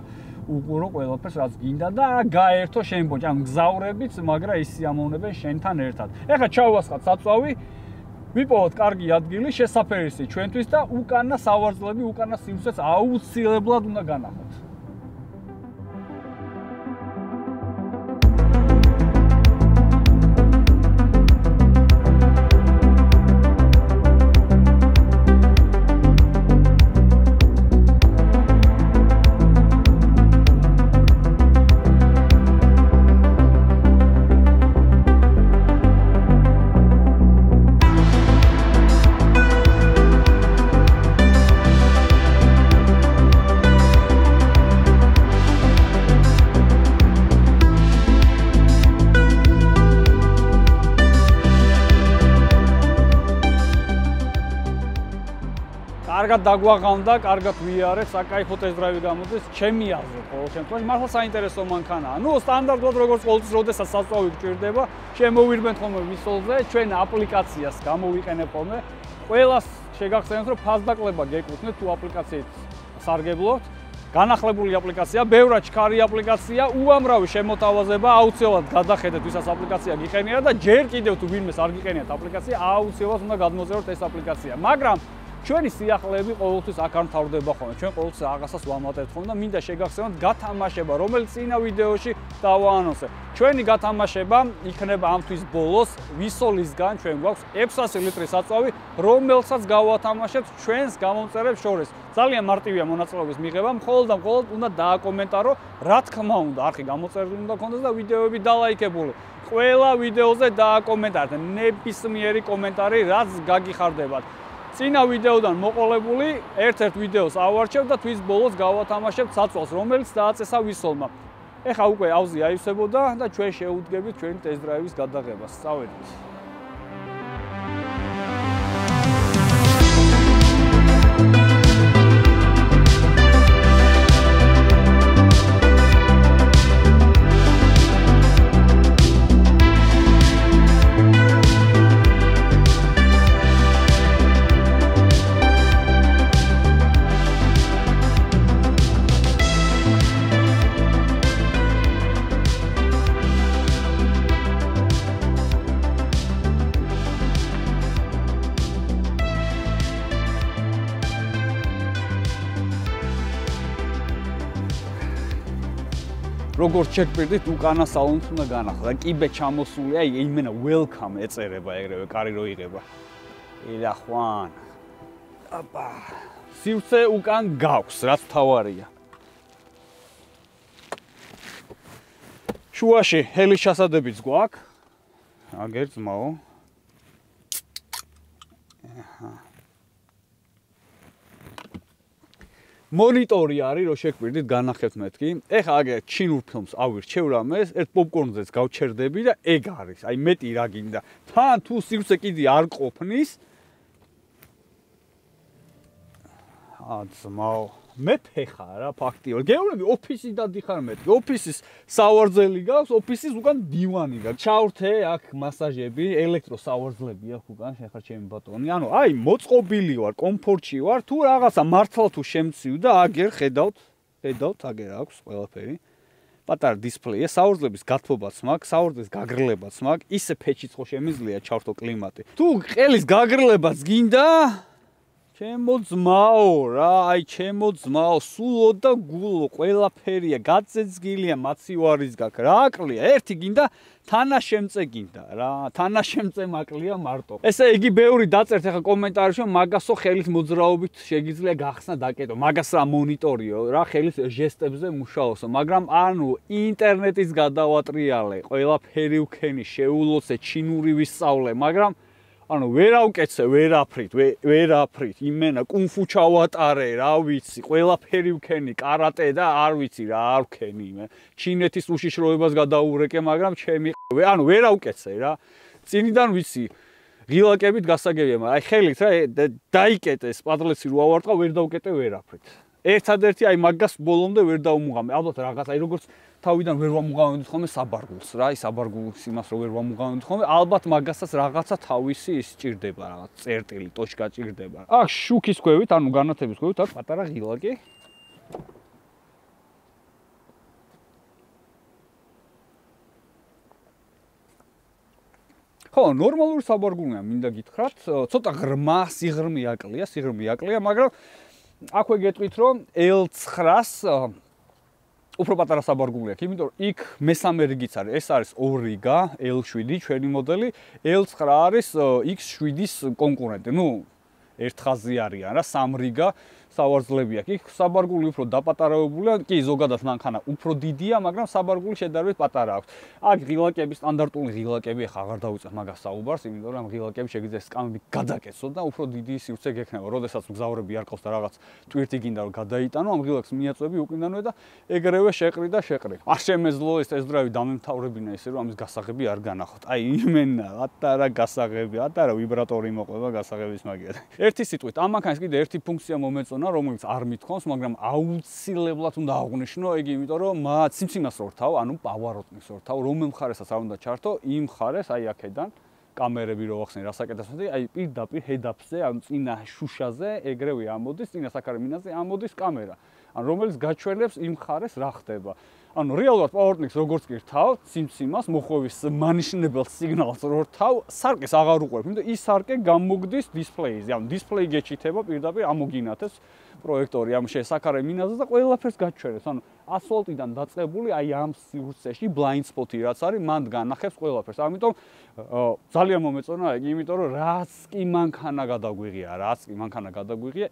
S1: უყურო ყველაფერს რაც გინდა და გაერთო შენ ბოჭი, ან გზავრებიც, მაგრამ ის სიამოვნებენ შენთან ერთად. ეხლა ჩავასხათ საწვავი, ვიპოვოთ კარგი ადგილი, შესაფერისი ჩვენთვის და უკანა სავარძლები, უკანა სივრცეც აუცილებლად უნდა განახოთ. კარგად დაგვაღამდა, კარგად ვიარეთ, საკაიფო ტესტ-დრაივი გამოდის, ჩემი აზრით ყოველ შემთხვევაში, მართლა საინტერესო მანქანაა. ნუ სტანდარტულად როგორც ყოველთვის, როდესაც საწვავი გჭირდება, შემოვირბენთ ხოლმე ვისოლზე, ჩვენ აპლიკაციას გამოვიყენებ ხოლმე. ყველას შეგახსენებთ, რომ ფასდაკლება გეკუთვნით თუ აპლიკაციით სარგებლობთ. განახლებული აპლიკაცია, ბევრად ჩქარი აპლიკაცია, უამრავი შემოთავაზება, აუცილებლად გადახედეთ, ვისაც აპლიკაცია გიყენია და ჯერ კიდევ თუ ვინმეს არ გიყენიათ აპლიკაცია, აუცილებლად უნდა გადმოწეროთ ეს აპლიკაცია. მაგრამ ჩვენი სიახლეები ყოველთვის აქ არ მთავრდება ხოლმე. ჩვენ ყოველთვის რაღაცას ვამატებთ ხოლმე და მინდა შეგახსენოთ გათამაშება, რომელიც წინა ვიდეოში დავაანონსე. ჩვენი გათამაშება იქნება ამ თვის ბოლოს ვისოლისგან ჩვენ გვაქვს 600 ლიტრის საწვავი, რომელსაც გავათამაშებთ ჩვენს გამომწერებს შორის. ძალიან მარტივია მონაწილეობის მიღება, მხოლოდ და მხოლოდ უნდა დააკომენტარო, რა თქმა უნდა, არხი გამოწერილი უნდა გქონდეს და ვიდეოები დალაიქებული. ყველა ვიდეოზე დააკომენტარეთ, ნებისმიერი კომენტარი, რაც გაგიხარდებათ. წინა ვიდეოდან მოყოლებული ერთ-ერთ ვიდეოს ავარჩევ და თვის ბოლოს გავათამაშებთ საწვავს, რომელიც დააწესა ვისოლმა. ეხა უკვე ავზი აივსებოდა და ჩვენ შეუდგებით ჩვენი ტესტ-დრაივის გადაღებას. წავედით. როგორც შეგპირდით, უკანა სალონს უნდა განახლდა. კიბე ჩამოსულია, იმენა welcome ეწერება ეგრევე, კარი რო იღება. ირა ხვან. აპა. სივრცე უკან გაქვს, რაც თავარია. შუაში ჰელის ჩასადებიც გვაქვს. აგერ ძმაო. აჰა. მონიტორი არის, რო შეგპირდით, განახებთ მეთქი. ეხა აგერ ჩინურ ფილმს ავირჩევ რამეს, ერთ პოპკორნზეც გავჩერდები და ეგ არის. აი მეტი რა გინდა. თან თუ სივრცე კიდე არ ყოფნის. აცმაო. მეფე ხარ რა ფაქტიურად. გეუბნები ოფისი დადიხარ მეთქი. ოფისის სავარძელი გაქვს, ოფისის უკან დივანი გაქვს. ჩავრთე აქ მასაჟები, ელექტროსავარძლები აქვს უკან, შეხარ ჩემი ბატონი. ანუ აი მოწყობილი ვარ, კომფორტში ვარ, თუ რაღაცა მართლა თუ შემცივ და აგერ ხედავთ, აგერ აქვს ყველაფერი. პატარა დისპლეია, სავარძლების გათბობაც მაქვს, სავარძლის გაგრლებაც მაქვს, ისე ფეჩიც ხო შემიძლია ჩავრთო კლიმატი. თუ ყელის გაგრლებაც გინდა ჩემო ძმაო რა, აი ჩემო ძმაო, სულო და გულო, ყველაფერია, გაწეცგილია, მაცივარის გაქვს, რა აკლია, ერთი გინდა, თანაშემწე გინდა რა, თანაშემწე მაკლია მარტო. ესე იგი ბევრი დაწერთ ახლა კომენტარებში, მაგასო ხელის მოძრაობით შეგიძლია გახსნა დაკეტო, მაგას რა მონიტორიო, რა ხელის ჟესტებზე მუშაოსო, მაგრამ ანუ ინტერნეტის გადავატრიალე, ყველაფერი ვქენი, შეულოცე, ჩინური ვისწავლე, მაგრამ ანუ ვერავკეცე, ვერაფრით, იმენა კუნფუ ჩავატარე, რა ვიცი, ყველაფერი ვქენი, კარატე და არ ვიცი რა არ ვქენი მე. ჩინეთის უშიშროებას გადაურეკე, მაგრამ ჩემი ანუ ვერავკეცე რა. წინიდან ვიცი, ღილაკებით გასაგებია, მაგრამ აი ხელით რა დაიკეტე სპადლეცი რო ავარტყა, ვერ დავკეტე ვერაფრით. ერთადერთი აი მაგას ბოლომდე ვერ დავუმუღამე. ალბათ რაღაც აი როგორც თავიდან ვერ ვამუღამებდით ხოლმე საბარგულს რა, ის საბარგულის იმას რო ვერ ვამუღამებდით ხოლმე, ალბათ მაგასაც რაღაცა თავისი ის ჭირდება, რაღაც წერტილი, ტოჩკა ჭირდება. აქ შუქის ქვევით, ანუ განათების ქვევით, აქ პატარა ღილაკი. ხო, ნორმალური საბარგულია, მინდა გითხრათ, ცოტა ღრმა, სიღრმე აკლია, მაგრამ აქვე გეტყვით, რომ L900 უფრო პატარა საბარგული აქვს, იმიტომ რომ იქ მესამე რიგიც არის, ეს არის 2 რიგა, L7 ჩვენი მოდელი, L9 არის X7-ის კონკურენტი. ნუ ერთ ხაზი არიან რა, 3 რიგა. სავარძლები აქვს. იქ საბარგული უფრო დაპატარავებულია, კი ზოგადად მანქანა უფრო დიდია, მაგრამ საბარგული შედარებით პატარა აქვს. აქ ღილაკები, სტანდარტული ღილაკები ახლა აღარ დავიწყებ მაგას საუბარს, იმიტომ რომ ღილაკები შეგიძლია სკამები გადაკეცოთ და უფრო დიდი სივრცე გექნება. როდესაც მგზავრები არ ყავს და რაღაც ტვირთი გინდა რომ გადაიტანო, ამ ღილაკს მიაწვევი უკიდანვე და ეგრევე შეყრი და შეყრი. არ შემეძლო ეს ტესტ-დრაივი დამემთავრებინა ისე რომ ამის გასაღები არ განახოთ. აი იმენა, ატარა გასაღები, ატარა ვიბრატორი მოყვება გასაღების მაგიერ. ერთი სიტყვით, ამ მანქანის კიდე ერთი ფუნქცია მომეწონა, რომელიც არ მithქონს, მაგრამ აუცილებლად უნდა აღვნიშნო, იგი იმიტომ რომ სიმციმას რორთავ, ანუ პავაროტნის რორთავ, რომელ მხარესაც არ უნდა ჩართო, იმ მხარეს აი აქედან კამერები რო ახსნე რასაკეთებსა, აი პირდაპირ head-up-ზე, ანუ წინა შუშაზე, ეგრევე ამოდის, წინა საქარე მინაზე ამოდის კამერა. ან რომელიც გაჩვენებს იმ მხარეს რა ხდება. ანუ რეალურად პავაროტნიკს როგორც კი რთავ, სიმციმას მოხვევის მანიშნებელ სიგნალს რო რთავ, სარკეს აღარ უყურებ, იმიტომ ის სარკე გამოგდის დისპლეიზე. ანუ დისპლეი გეჩითება პირდაპირ ამოგინათებს პროექტორი ამ შესაქარე მინაზე და ყველაფერს გაჩვენებს. ანუ ასფალტიდან დაწყებული აი ამ სივრცეში blind spot-ი რაც არის, მან განახებს ყველაფერს. ამიტომ ძალიან მომეწონა ეგ, იმიტომ რომ რაც კი მანქანა გადაგვიღია,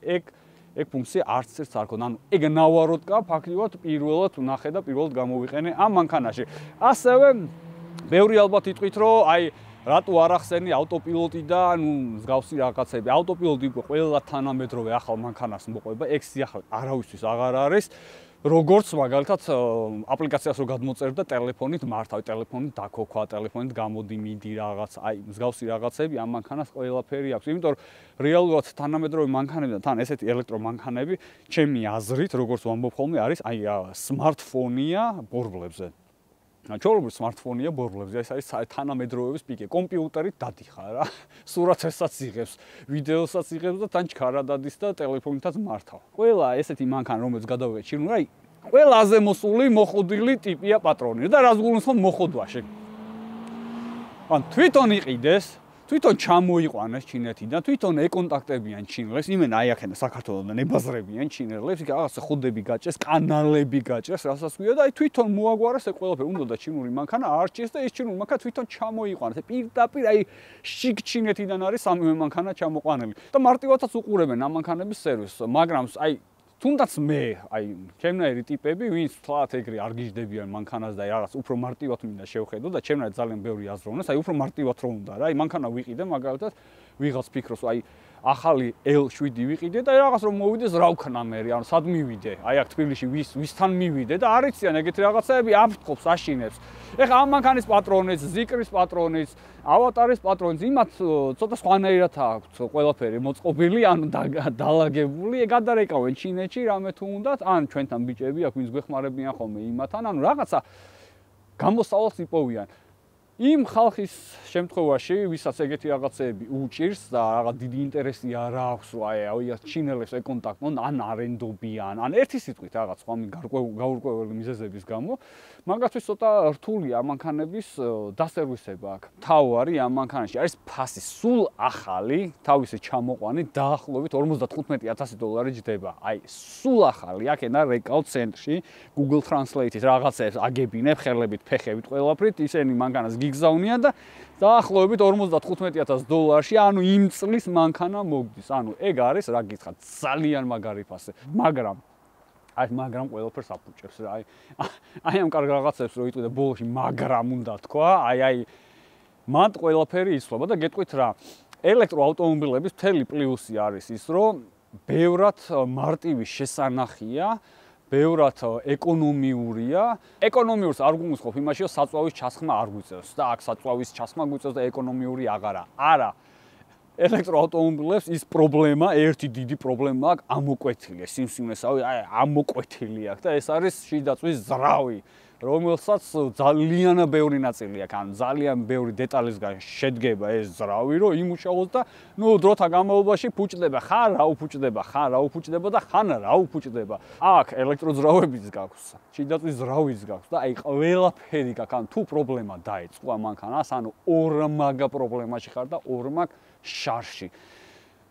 S1: ეგ ფუნქცია არც ერთს არ ქონდა. ანუ ეგ ნავაროტკა ფაქტიურად პირველად ვნახე და პირველად გამოვიყენე ამ მანქანაში. ასევე ბევრი ალბათ იტყვით, რომ აი რატო არ ახსენი ავტოპილოტი და ანუ მსგავსი რაღაცები. ავტოპილოტი ყველა თანამედროვე ახალ მანქანას მოყვება, ეგ სიახლე არავისთვის აღარ არის. როგორც მაგალითად აპლიკაციას რო გადმოწერებ და ტელეფონით მართავ, ტელეფონით დაქოქვა, ტელეფონით გამოდი, მიდი რაღაც, აი მსგავსი რაღაცები ამ მანქანას ყველაფერი აქვს. იმიტომ რომ რეალურად თანამედროვე მანქანებიდან თან ესეთი ელექტრომანქანები, ჩემი აზრით, როგორც ვამბობ ხოლმე, არის აი სმარტფონია ბორბლებზე. ჩვეულებრივ სმარტფონია ბორბლებზე, ეს არის თანამედროვეების პიკე. კომპიუტერით დადიხარ რა. სურათებსაც იღებს, ვიდეოსაც იღებს და თან ჩქარა დადის და ტელეფონითაც მართავ. ყველა ესეთი მანქანა, რომელიც გადავიღე ჩინური, აი ყველაზე მოსული მოხოდილი ტიპია პატრონი და რას გულისხმობ მოხოდვაში. ან თვითონ იყიდეს, თვითონ ჩამოიყვანეს ჩინეთიდან, თვითონ ეკონტაქტებიან ჩინელებს, იმენა აი აქენა საქართველოსთან ებაზრებიან ჩინელებს, იქ რაღაცა ხუდები გაჭრეს, კანალები გაჭრეს, რასაც ქვია და აი თვითონ მოაგვარეს ეგ ყველაფერი. უნდა და ჩინური მანქანა არჩიეს და ეს ჩინური მანქანა თვითონ ჩამოიყვანეს. პირდაპირ აი შიგ ჩინეთიდან არის სამივე მანქანა ჩამოყვანილი. და მარტივადაც უყურებენ ამ მანქანების სერვისს, მაგრამ აი თუნდაც მე, აი ჩემნაირი ტიპები, ვინც თლათ ეგრე არ გიждდებიან მანქანას და რაღაც უფრო მარტივად მინდა შევხედო და ჩემნაირ ძალიან ბევრი აზროვნეს, აი უფრო მარტივად რო უნდა რა, აი მანქანა ვიყიდე მაგალითად, ვიღაც ფიქრობს, აი ახალი L7 ვიყიდე და რაღაც რომ მოვიდეს რა ვქნა მე, ანუ სად მივიდე? აი აქ თბილისში ვისთან მივიდე და არ იციან ეგეთი რაღაცები, აფრთხობს, აშინებს. ეხლა ამ მანქანის პატრონიც, ზიკრის პატრონიც, ავატარის პატრონიც, იმათ ცოტა სხვანაირად აქვს ყველაფერი მოწყობილი, ანუ დალაგებული, გადარეკავენ ჩინეთში რამე თუ უნდათ, ან ჩვენთან ბიჭები აქ ვინც გვეხმარებიან ხოლმე იმათან, ანუ რაღაცა გამოსავალს იპოვიან. იმ ხალხის შემთხვევაში, ვისაც ეგეთი რაღაცები უჭირს და რაღაც დიდი ინტერესი არ აქვს, აი ჩინელებს ეკონტაქტონ, ან არენდობიან, ან ერთი სიტყვით რაღაც სხვა გაურკვეველი მიზეზების გამო, მაგათთვის ცოტა რთულია მანქანების დასერვისება აქ. თავარი ამ მანქანაში არის ფასი, სულ ახალი, თავისი ჩამოყვანი დაახლოებით $55,000 ჯდება. აი, სულ ახალი, აქედან რეკალ ცენტრში, Google Translate-ის რაღაცებს აგებინებ ხელებით, ფეხებით, ყველაფრით, ისინი მანქანას გიგზავნიან და დაახლოებით $55,000-ში, ანუ იმ წლის მანქანა მოგდის. ანუ ეგ არის, რა გითხრათ, ძალიან მაგარი ფასი. მაგრამ ყველაფერს აფუჭებს რა. აი ამ კარგ რაღაცებს რო იტყვი და ბოლოში მაგრამ უნდა თქვა, აი მანდ ყველაფერი იცვლება და გეტყვით რა. ელექტროავტომობილების მთელი პლუსი არის ის, რომ ბევრად მარტივი შესანახია, ბევრად ეკონომიურია. ეკონომიურს არ გულისხმობ იმაში, რომ საწვავის ჩასხმა არ გვიწევს და აქ საწვავის ჩასხმა გვიწევს და ეკონომიური აღარა. არა. ელექტროავტომობილებს ის პრობლემა, ერთი დიდი პრობლემა აქვს ამოკვეთილი, სიმსივნესავი, აი ამოკვეთილი აქვს და ეს არის შიდაწვის ზრავი, რომელსაც ძალიან ბევრი ნაწილი აქვს, ან ძალიან ბევრი დეტალისგან შედგება ეს ზრავი, რომ იმუშაოს და ნუ დროთა განმავლობაში ფუჭდება, ხან რა უფუჭდება და ხან რა უფუჭდება. აქ ელექტროძრავებიც გაქვს, შიდაწვის ზრავიც გაქვს და აი ყველაფერი გაქვს, ან თუ პრობლემა დაიწყო ამ მანქანას, ანუ ორმაგ პრობლემაში ხარ და ორმაგ შარში.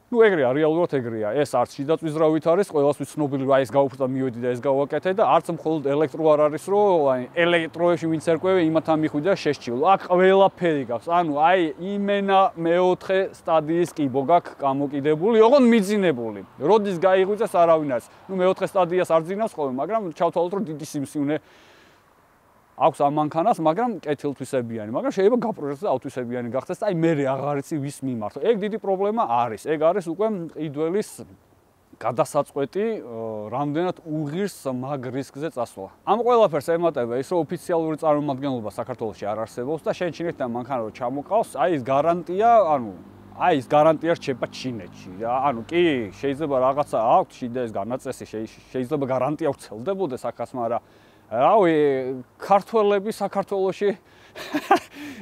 S1: ნუ ეგრეა, რეალურად ეგრეა. ეს არც შიდაწვიზრავით არის, ყველასთვის ცნობილი რა ეს გაუფრთხილდა მივედი და ეს გავაკეთე და არც მხოლოდ ელექტრო არ არის, რომ აი ელექტროებში ვინც ერკვევი, იმათან მიხვიდა შეშჩილო. აქ ყველაფერი გაქვს. ანუ აი იმენა მეოთხე სტადიის კიბო გაქვს გამოკიდებული, ოღონდ მიძინებული. როდის გაიღვიძეს არავინ არის. ნუ მეოთხე სტადიას არ ძინავს ხოლმე, მაგრამ ჩავთვალოთ რომ დიდი სიმსივნე აქვს ამ მანქანას, მაგრამ კეთილთვისებიანი, მაგრამ შეიძლება გაპროექტდეს და ავთვისებიანი გახდეს და აი მე აღარ იცი ვის მიმართო. ეგ დიდი პრობლემა არის. ეგ არის უკვე ყიდველის გადასაწყვეტი, რამდენად უღირს მაგ რისკზე წასვლა. ამ ყველაფერს ემატება ის, რომ ოფიციალური წარმომადგენლობა საქართველოში არ არსებობს და შენ ჩინეთთან მანქანა რო ჩამოყავს, აი ეს გარანტია, აი ეს გარანტია რჩება ჩინეთში. ანუ კი, შეიძლება რაღაცა აქვს შიდა ეს განაწესი, შეიძლება გარანტია ვრცელდებოდეს აქაც, მაგრამ რავი, ქართველები საქართველოში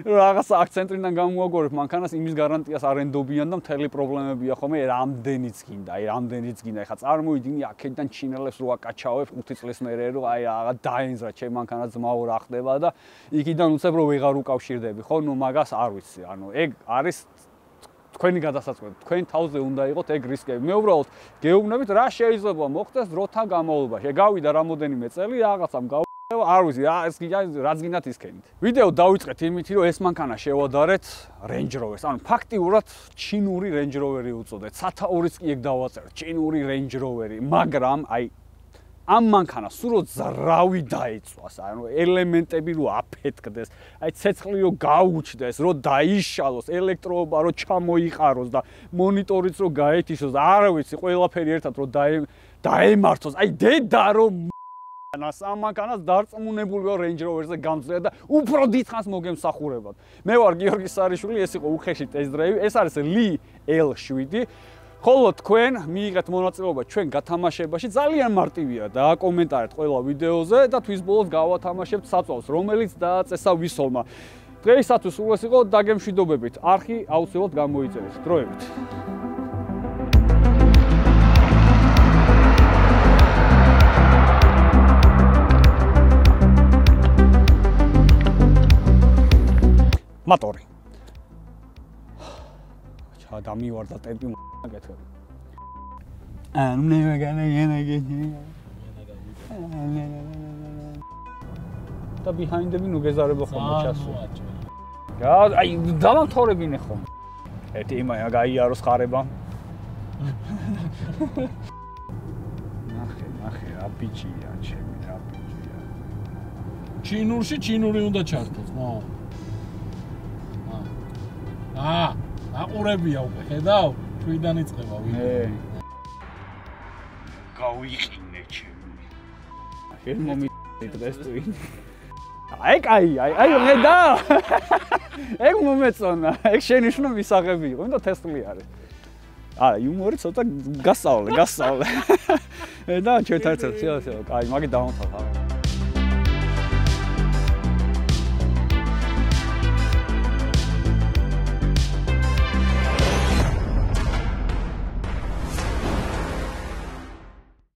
S1: რაღაც აქცენტიდან გამოაგორებ მანქანას იმის გარანტიას არ ენდობიან და მთელი პრობლემებია ხოლმე რამდენიც გინდა, აი რამდენიც გინდა. ეხლა წარმოიდგინე აქედან ჩინელებს რო აკაჩავებ 5 წლის მერე რომ აი რაღაც დაენზრა ჩემ მანქანა ძმაო რა ხდება და იქიდან უცებ რო ვეღარ უკავშირდები, ხო? ნუ მაგას არ ვიცი. ანუ ეგ არის თქვენი გადასაწყვეტი, თქვენ თავზე უნდა იყოთ ეგ რისკები. მე უბრალოდ გეუბნებით რა შეიძლება მოხდეს დროთა განმავლობაში. გავიდა რამოდენიმე წელი რაღაცამ არ ვიცი, რაც გინდათ ისქენით. ვიდეო დავიწყეთ იმით, რომ ეს მანქანა შევადარეთ Range Rover-ს. ანუ ფაქტიურად ჩინური Range Rover-ი უწოდეთ. სათაურიც კი ეგ დავაწერეთ, ჩინური Range Rover-ი, მაგრამ აი ამ მანქანას სულ რო ზრავი დაიწვას, ანუ ელემენტები რო აფეთქდეს, აი ცეცხლი რო გაუჩდეს, რო დაიშალოს, ელექტროობა რო ჩამოიყაროს და მონიტორიც რო გაეთიშოს, არ ვიცი, ყველაფერი ერთად რო დაემართოს. აი დედა რო ამ მანქანას დარწმუნებული ვარ Range Rover-ზე გამძლეა და უფრო დიდხანს მოგემსახურებათ. მე ვარ გიორგი სარიშვილი, ეს იყო უხეში test drive, ეს არის Li L7. ხოლო თქვენ მიიღეთ მონაწილეობა ჩვენ გათამაშებაში, ძალიან მარტივია, დააკომენტარეთ ყველა ვიდეოზე და თვის ბოლოს გავათამაშებთ საწვავს, რომელიც დააწესა ვისოლმა. დღეისათვის სულ ეს იყო, დაგემშვიდობებით. არხი აუცილებლად გამოიწერეთ. დროებით. მატორი. დამივარდა ტემპი გეთქვი. და behind-ები ნუ გეზარება ხოლმე ჩასულ. აი დავამთავრებინე ხოლმე. ერთი იმაა გაიაროს ხარება. ნახე, რა ბიჭია, ჩემი, რა ბიჭია.
S2: ჩინურში ჩინური უნდა ჩართოს, მო. აყურებია უკვე, ხედავ? ჩვიდან იწყება ვიდეო.
S1: გავიყინე ჩემი. შენ მომიწეს თუ აი კაი, აი ხედავ? ეგ მომეწონა, ეგ შენიშნო მისაღები იყო, იმიტომ თესლი არის. იუმორი ცოტა გასავლე. და ჩვენ ერთად, კაი, მაგი დავამთავრე.